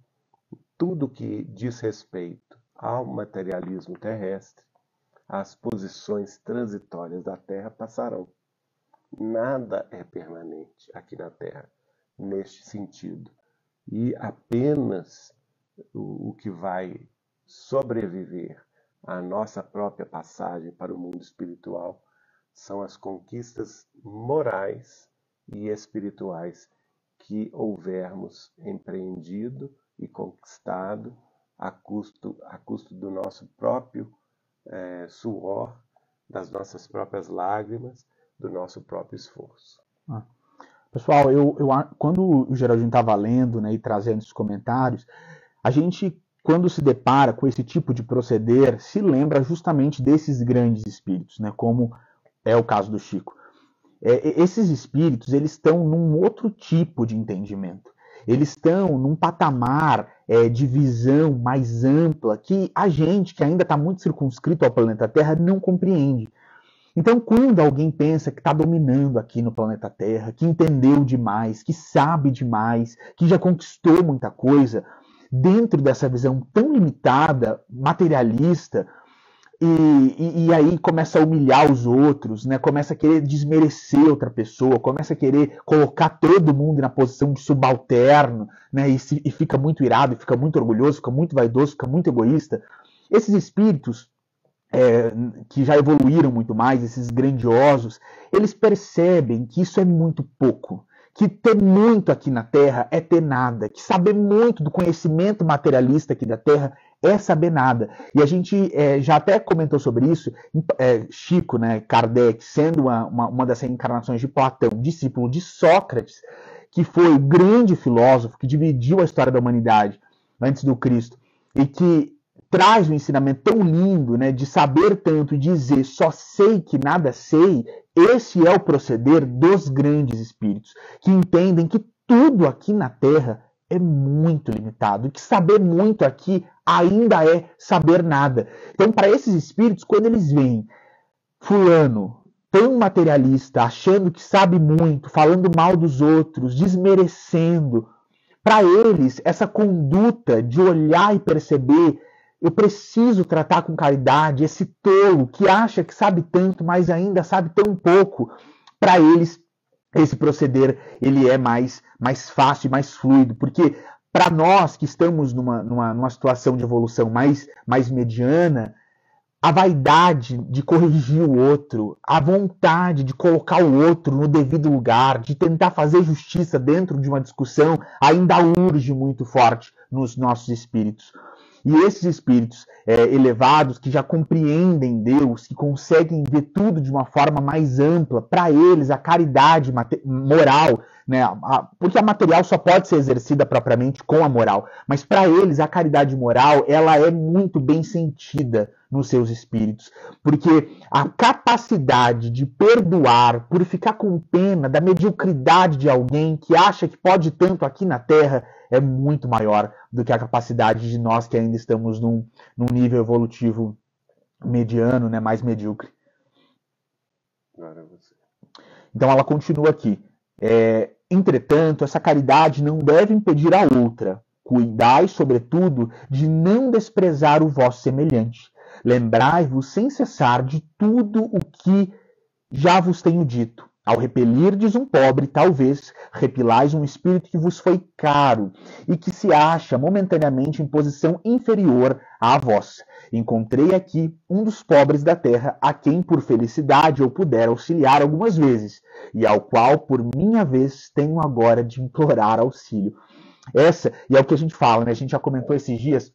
tudo que diz respeito ao materialismo terrestre, as posições transitórias da Terra passarão. Nada é permanente aqui na Terra, neste sentido. E apenas o que vai sobreviver à nossa própria passagem para o mundo espiritual são as conquistas morais e espirituais que houvermos empreendido e conquistado a custo do nosso próprio suor, das nossas próprias lágrimas, do nosso próprio esforço.
Pessoal, quando o Geraldinho estava lendo, né, e trazendo esses comentários, a gente, quando se depara com esse tipo de proceder, se lembra justamente desses grandes espíritos, né, como é o caso do Chico. Esses espíritos, eles estão num outro tipo de entendimento. Eles estão num patamar de visão mais ampla que a gente, que ainda está muito circunscrito ao planeta Terra, não compreende. Então, quando alguém pensa que está dominando aqui no planeta Terra, que entendeu demais, que sabe demais, que já conquistou muita coisa, dentro dessa visão tão limitada, materialista, e aí começa a humilhar os outros, né? Começa a querer desmerecer outra pessoa, começa a querer colocar todo mundo na posição de subalterno, né? E fica muito irado, fica muito orgulhoso, fica muito vaidoso, fica muito egoísta. Esses espíritos que já evoluíram muito mais, esses grandiosos, eles percebem que isso é muito pouco, que ter muito aqui na Terra é ter nada, que saber muito do conhecimento materialista aqui da Terra é saber nada. E a gente já até comentou sobre isso, Chico, né, Kardec, sendo uma das reencarnações de Platão, discípulo de Sócrates, que foi o grande filósofo que dividiu a história da humanidade antes do Cristo, e que traz um ensinamento tão lindo, né, de saber tanto e dizer só sei que nada sei. Esse é o proceder dos grandes espíritos, que entendem que tudo aqui na Terra é muito limitado, que saber muito aqui ainda é saber nada. Então, para esses espíritos, quando eles veem fulano tão materialista, achando que sabe muito, falando mal dos outros, desmerecendo, para eles, essa conduta de olhar e perceber, eu preciso tratar com caridade esse tolo que acha que sabe tanto, mas ainda sabe tão pouco. Para eles, esse proceder ele é mais fácil e mais fluido, porque para nós que estamos numa situação de evolução mais mediana, a vaidade de corrigir o outro, a vontade de colocar o outro no devido lugar, de tentar fazer justiça dentro de uma discussão, ainda urge muito forte nos nossos espíritos. E esses espíritos elevados, que já compreendem Deus, que conseguem ver tudo de uma forma mais ampla, para eles a caridade moral, né, porque a material só pode ser exercida propriamente com a moral, mas para eles a caridade moral ela é muito bem sentida nos seus espíritos, porque a capacidade de perdoar por ficar com pena da mediocridade de alguém que acha que pode tanto aqui na Terra é muito maior do que a capacidade de nós que ainda estamos num nível evolutivo mediano, né, mais medíocre. Então ela continua aqui. Entretanto, essa caridade não deve impedir a outra. Cuidai, sobretudo, de não desprezar o vosso semelhante. Lembrai-vos sem cessar de tudo o que já vos tenho dito, Ao repelirdes um pobre, talvez repilais um espírito que vos foi caro e que se acha momentaneamente em posição inferior à vossa. Encontrei aqui um dos pobres da terra, a quem por felicidade eu puder auxiliar algumas vezes, e ao qual por minha vez tenho agora de implorar auxílio. E é o que a gente fala, né? A gente já comentou esses dias,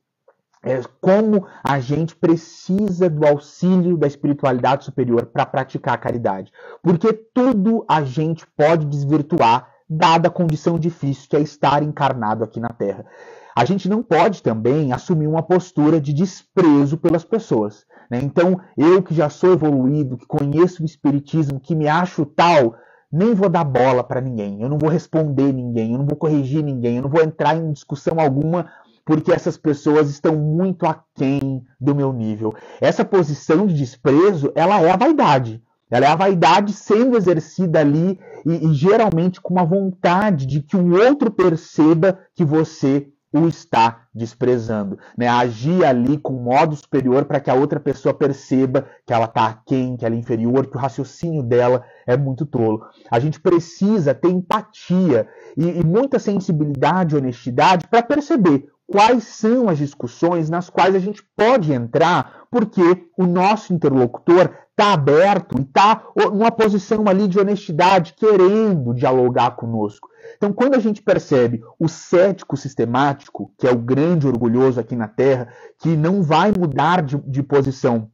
como a gente precisa do auxílio da espiritualidade superior para praticar a caridade. Porque tudo a gente pode desvirtuar, dada a condição difícil que é estar encarnado aqui na Terra. A gente não pode também assumir uma postura de desprezo pelas pessoas, né? Então, eu que já sou evoluído, que conheço o Espiritismo, que me acho tal, nem vou dar bola para ninguém, eu não vou responder ninguém, eu não vou corrigir ninguém, eu não vou entrar em discussão alguma porque essas pessoas estão muito aquém do meu nível. Essa posição de desprezo, ela é a vaidade. Ela é a vaidade sendo exercida ali e geralmente com uma vontade de que o outro perceba que você o está desprezando, né? Agir ali com um modo superior para que a outra pessoa perceba que ela está aquém, que ela é inferior, que o raciocínio dela é muito tolo. A gente precisa ter empatia e muita sensibilidade e honestidade para perceber quais são as discussões nas quais a gente pode entrar, porque o nosso interlocutor está aberto e está numa posição ali de honestidade, querendo dialogar conosco. Então, quando a gente percebe o cético sistemático, que é o grande orgulhoso aqui na Terra, que não vai mudar de posição,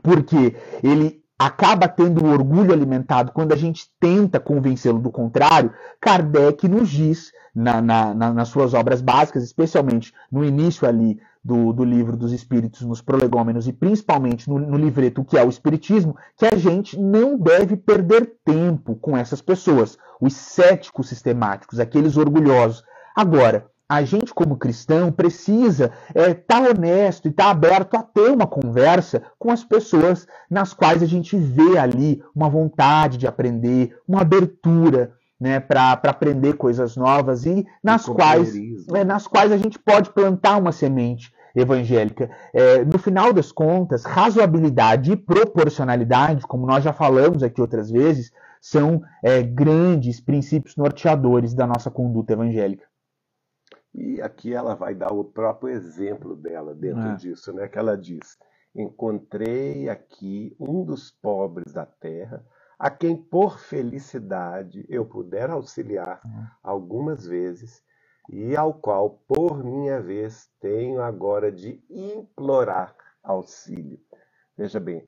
porque ele acaba tendo o orgulho alimentado quando a gente tenta convencê-lo do contrário, Kardec nos diz, nas suas obras básicas, especialmente no início ali do livro dos Espíritos, nos prolegômenos e principalmente no livreto O que é o Espiritismo, que a gente não deve perder tempo com essas pessoas, os céticos sistemáticos, aqueles orgulhosos. Agora, a gente como cristão precisa estar honesto e estar aberto a ter uma conversa com as pessoas nas quais a gente vê ali uma vontade de aprender, uma abertura, né, para aprender coisas novas e nas quais a gente pode plantar uma semente evangélica. No final das contas, razoabilidade e proporcionalidade, como nós já falamos aqui outras vezes, são grandes princípios norteadores da nossa conduta evangélica.
E aqui ela vai dar o próprio exemplo dela dentro disso, né? Que ela diz: encontrei aqui um dos pobres da terra, a quem por felicidade eu puder auxiliar algumas vezes, e ao qual por minha vez tenho agora de implorar auxílio. Veja bem,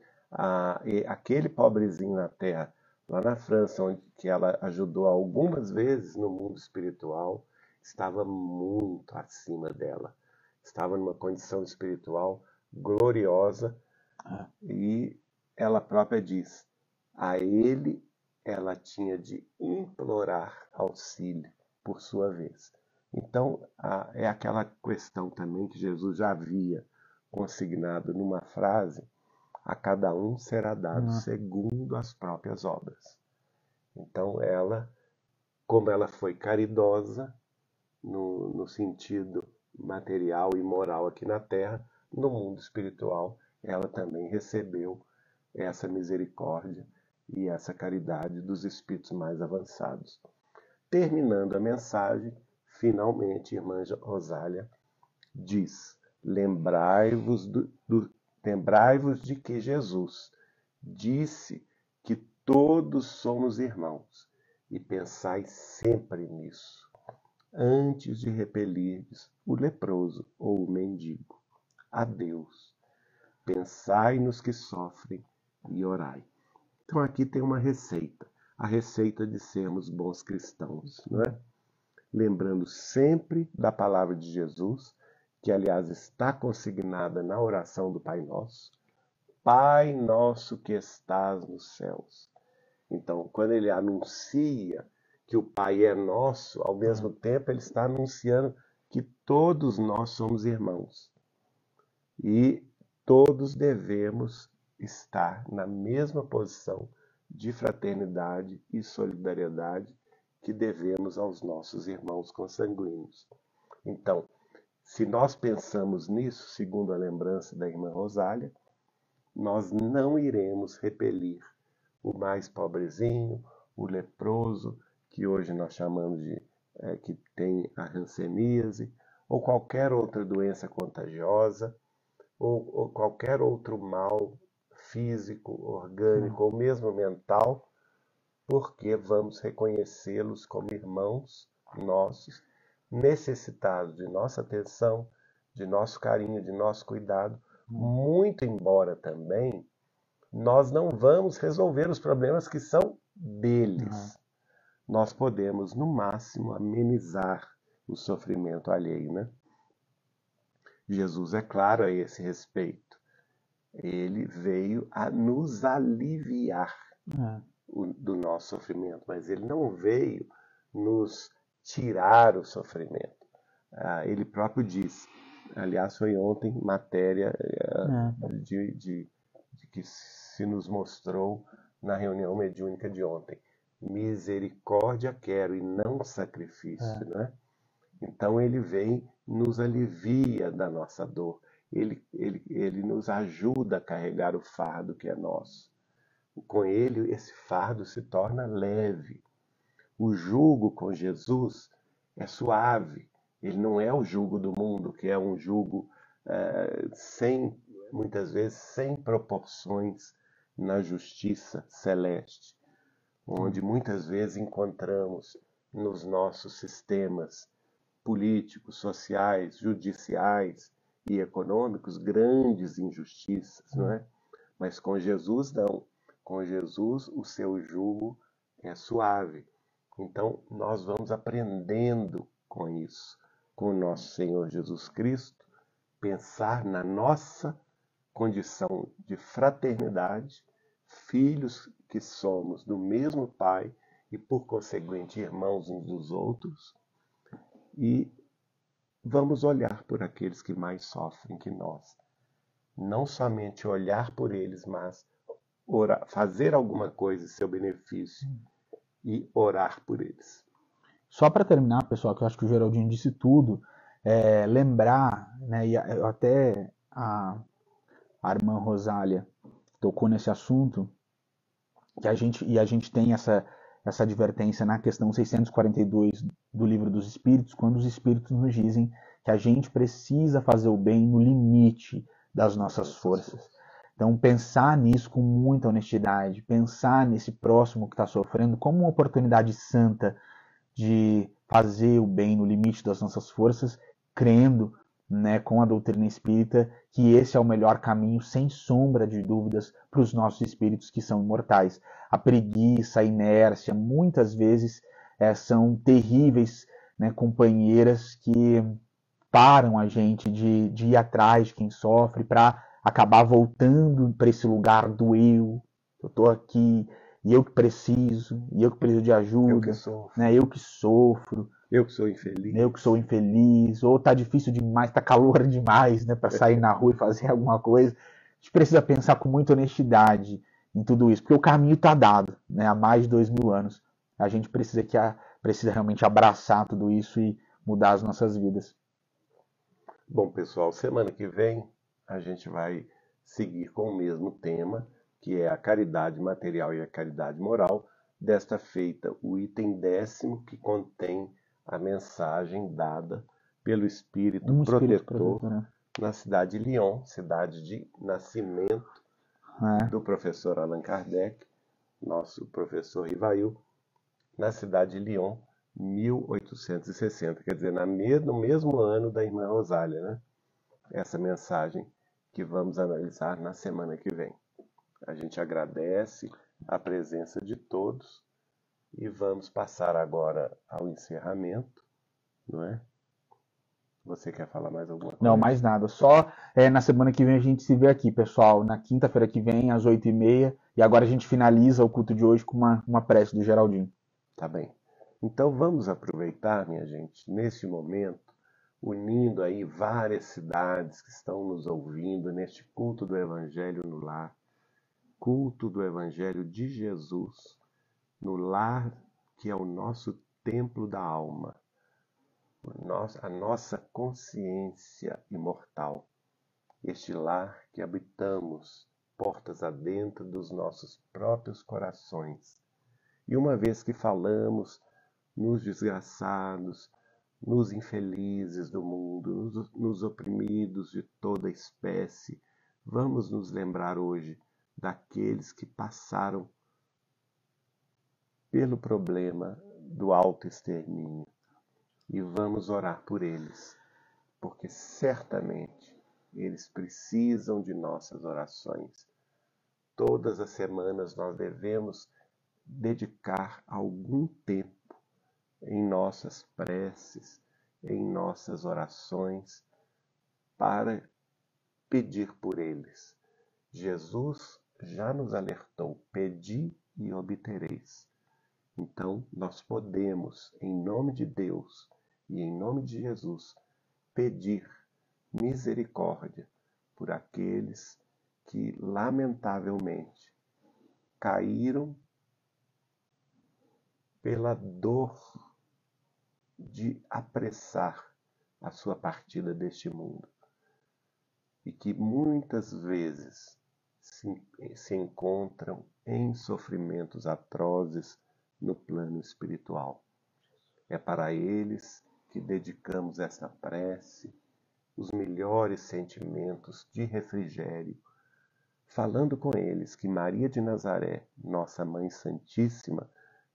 aquele pobrezinho na terra, lá na França, onde que ela ajudou algumas vezes no mundo espiritual, estava muito acima dela. Estava numa condição espiritual gloriosa e ela própria diz, a ele ela tinha de implorar auxílio por sua vez. Então, é aquela questão também que Jesus já havia consignado numa frase, a cada um será dado segundo as próprias obras. Então, ela, como ela foi caridosa, no sentido material e moral aqui na Terra, no mundo espiritual, ela também recebeu essa misericórdia e essa caridade dos espíritos mais avançados. Terminando a mensagem, finalmente, irmã Rosália diz: lembrai-vos de que Jesus disse que todos somos irmãos, e pensai sempre nisso, antes de repelirdes o leproso ou o mendigo. A Deus. Pensai nos que sofrem e orai. Então aqui tem uma receita. A receita de sermos bons cristãos, não é? Lembrando sempre da palavra de Jesus, que aliás está consignada na oração do Pai Nosso. Pai nosso que estás nos céus. Então, quando ele anuncia que o Pai é nosso, ao mesmo tempo ele está anunciando que todos nós somos irmãos. E todos devemos estar na mesma posição de fraternidade e solidariedade que devemos aos nossos irmãos consanguíneos. Então, se nós pensamos nisso, segundo a lembrança da irmã Rosália, nós não iremos repelir o mais pobrezinho, o leproso, que hoje nós chamamos de que tem a hanseníase, ou qualquer outra doença contagiosa, ou qualquer outro mal físico, orgânico ou mesmo mental, porque vamos reconhecê-los como irmãos nossos, necessitados de nossa atenção, de nosso carinho, de nosso cuidado, muito embora também nós não vamos resolver os problemas que são deles. Nós podemos, no máximo, amenizar o sofrimento alheio, né? Jesus é claro a esse respeito. Ele veio a nos aliviar do nosso sofrimento, mas ele não veio nos tirar o sofrimento. Ele próprio disse, aliás, foi ontem matéria de que se nos mostrou na reunião mediúnica de ontem. Misericórdia quero e não sacrifício, né? Então ele vem, nos alivia da nossa dor. Ele nos ajuda a carregar o fardo que é nosso. Com ele, esse fardo se torna leve. O jugo com Jesus é suave. Ele não é o jugo do mundo, que é um jugo muitas vezes sem proporções na justiça celeste, onde muitas vezes encontramos nos nossos sistemas políticos, sociais, judiciais e econômicos grandes injustiças, não é? Mas com Jesus não. Com Jesus o seu jugo é suave. Então nós vamos aprendendo com isso, com o nosso Senhor Jesus Cristo, pensar na nossa condição de fraternidade, filhos que somos do mesmo Pai e, por conseguinte, irmãos uns dos outros, e vamos olhar por aqueles que mais sofrem que nós. Não somente olhar por eles, mas orar, fazer alguma coisa em seu benefício e orar por eles.
Só para terminar, pessoal, que eu acho que o Geraldinho disse tudo, lembrar, né, e até a irmã Rosália tocou nesse assunto, que a gente tem essa advertência na questão 642 do Livro dos Espíritos, quando os Espíritos nos dizem que a gente precisa fazer o bem no limite das nossas forças. Então, pensar nisso com muita honestidade, pensar nesse próximo que está sofrendo como uma oportunidade santa de fazer o bem no limite das nossas forças, crendo, né, com a doutrina espírita, que esse é o melhor caminho, sem sombra de dúvidas, para os nossos espíritos que são imortais. A preguiça, a inércia, muitas vezes são terríveis, né, companheiras que param a gente de ir atrás de quem sofre, para acabar voltando para esse lugar do eu estou aqui, e eu que preciso de ajuda, eu que sofro,
eu que sou infeliz,
eu que sou infeliz, ou tá difícil demais, tá calor demais, né, para sair na rua e fazer alguma coisa. A gente precisa pensar com muita honestidade em tudo isso, porque o caminho está dado, né, há mais de 2000 anos. A gente precisa realmente abraçar tudo isso e mudar as nossas vidas.
Bom, pessoal, semana que vem a gente vai seguir com o mesmo tema, que é a caridade material e a caridade moral. Desta feita, o item 10º, que contém a mensagem dada pelo Espírito Protetor na cidade de Lyon, cidade de nascimento do professor Allan Kardec, nosso professor Rivail, na cidade de Lyon, 1860, quer dizer, no mesmo ano da irmã Rosália, né? Essa mensagem que vamos analisar na semana que vem. A gente agradece a presença de todos e vamos passar agora ao encerramento, não é? Você quer falar mais alguma coisa?
Não, mais nada. Só na semana que vem a gente se vê aqui, pessoal. Na quinta-feira que vem, às 8h30. E agora a gente finaliza o culto de hoje com uma prece do Geraldinho.
Tá bem. Então vamos aproveitar, minha gente, neste momento, unindo aí várias cidades que estão nos ouvindo neste culto do Evangelho no lar, culto do Evangelho de Jesus, no lar que é o nosso templo da alma, a nossa consciência imortal, este lar que habitamos, portas adentro dos nossos próprios corações, E uma vez que falamos nos desgraçados, nos infelizes do mundo, nos oprimidos de toda espécie, vamos nos lembrar hoje daqueles que passaram pelo problema do autoextermínio e vamos orar por eles, porque certamente eles precisam de nossas orações. Todas as semanas nós devemos dedicar algum tempo em nossas preces, em nossas orações, para pedir por eles. Jesus já nos alertou: pedi e obtereis. Então, nós podemos, em nome de Deus e em nome de Jesus, pedir misericórdia por aqueles que, lamentavelmente, caíram pela dor de apressar a sua partida deste mundo e que muitas vezes se encontram em sofrimentos atrozes no plano espiritual. É para eles que dedicamos essa prece, os melhores sentimentos de refrigério, falando com eles que Maria de Nazaré, nossa Mãe Santíssima,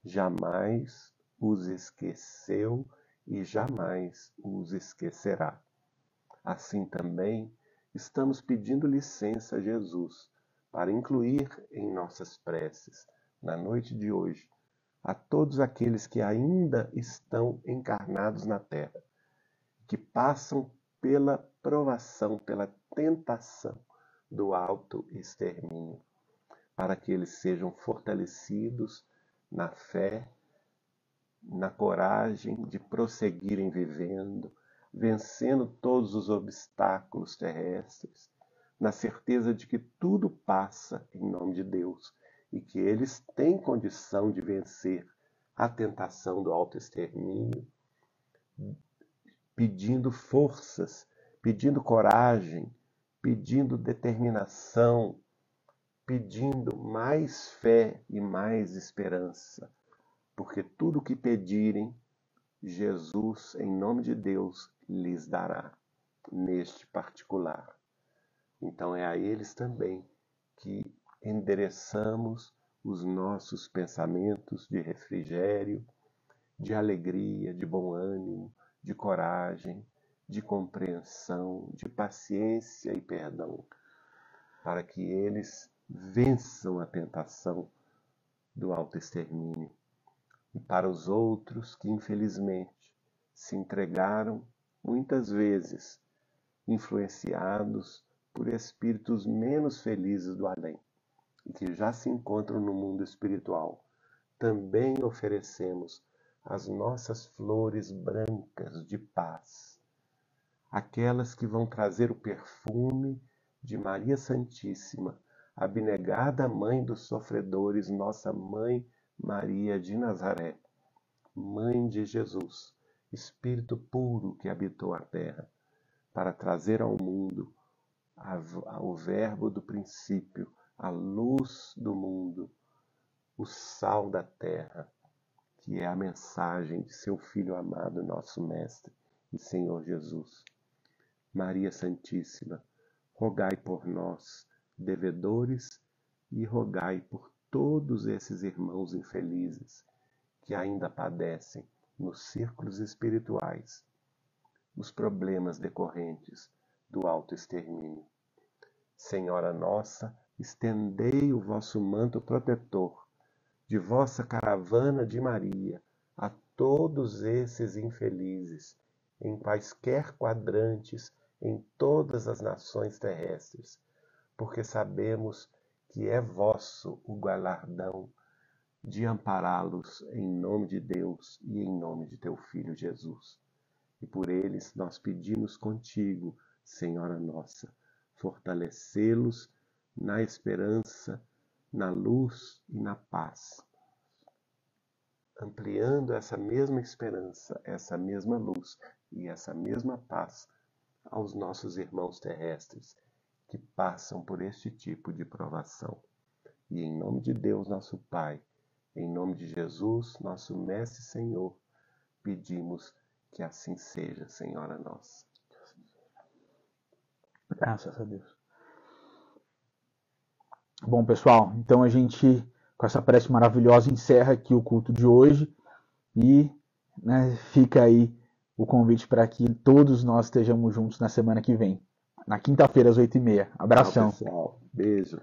jamais os esqueceu e jamais os esquecerá. Assim também, estamos pedindo licença a Jesus para incluir em nossas preces, na noite de hoje, a todos aqueles que ainda estão encarnados na Terra, que passam pela provação, pela tentação do autoextermínio, para que eles sejam fortalecidos na fé, na coragem de prosseguirem vivendo, vencendo todos os obstáculos terrestres, na certeza de que tudo passa em nome de Deus e que eles têm condição de vencer a tentação do autoextermínio, pedindo forças, pedindo coragem, pedindo determinação, pedindo mais fé e mais esperança, porque tudo o que pedirem, Jesus, em nome de Deus, lhes dará, neste particular. Então é a eles também que endereçamos os nossos pensamentos de refrigério, de alegria, de bom ânimo, de coragem, de compreensão, de paciência e perdão, para que eles vençam a tentação do autoextermínio. E para os outros que, infelizmente, se entregaram, muitas vezes, influenciados por espíritos menos felizes do além, e que já se encontram no mundo espiritual, também oferecemos as nossas flores brancas de paz, aquelas que vão trazer o perfume de Maria Santíssima, abnegada Mãe dos sofredores, nossa Mãe Maria de Nazaré, Mãe de Jesus, Espírito puro que habitou a terra, para trazer ao mundo o Verbo do princípio, a luz do mundo, o sal da terra, que é a mensagem de seu Filho amado, nosso Mestre e Senhor Jesus. Maria Santíssima, rogai por nós, devedores, e rogai por todos esses irmãos infelizes que ainda padecem nos círculos espirituais os problemas decorrentes do autoextermínio. Senhora nossa, estendei o vosso manto protetor de vossa caravana de Maria a todos esses infelizes, em quaisquer quadrantes, em todas as nações terrestres, porque sabemos que é vosso o galardão de ampará-los em nome de Deus e em nome de teu Filho Jesus. E por eles nós pedimos contigo, Senhora nossa, fortalecê-los na esperança, na luz e na paz, ampliando essa mesma esperança, essa mesma luz e essa mesma paz aos nossos irmãos terrestres que passam por este tipo de provação. E em nome de Deus, nosso Pai, Em nome de Jesus, nosso Mestre e Senhor, pedimos que assim seja, Senhora nossa.
Graças a Deus. Bom, pessoal, então a gente, com essa prece maravilhosa, encerra aqui o culto de hoje e, né, fica aí o convite para que todos nós estejamos juntos na semana que vem, na quinta-feira, às 8h30. Abração.
Tchau, pessoal. Beijo.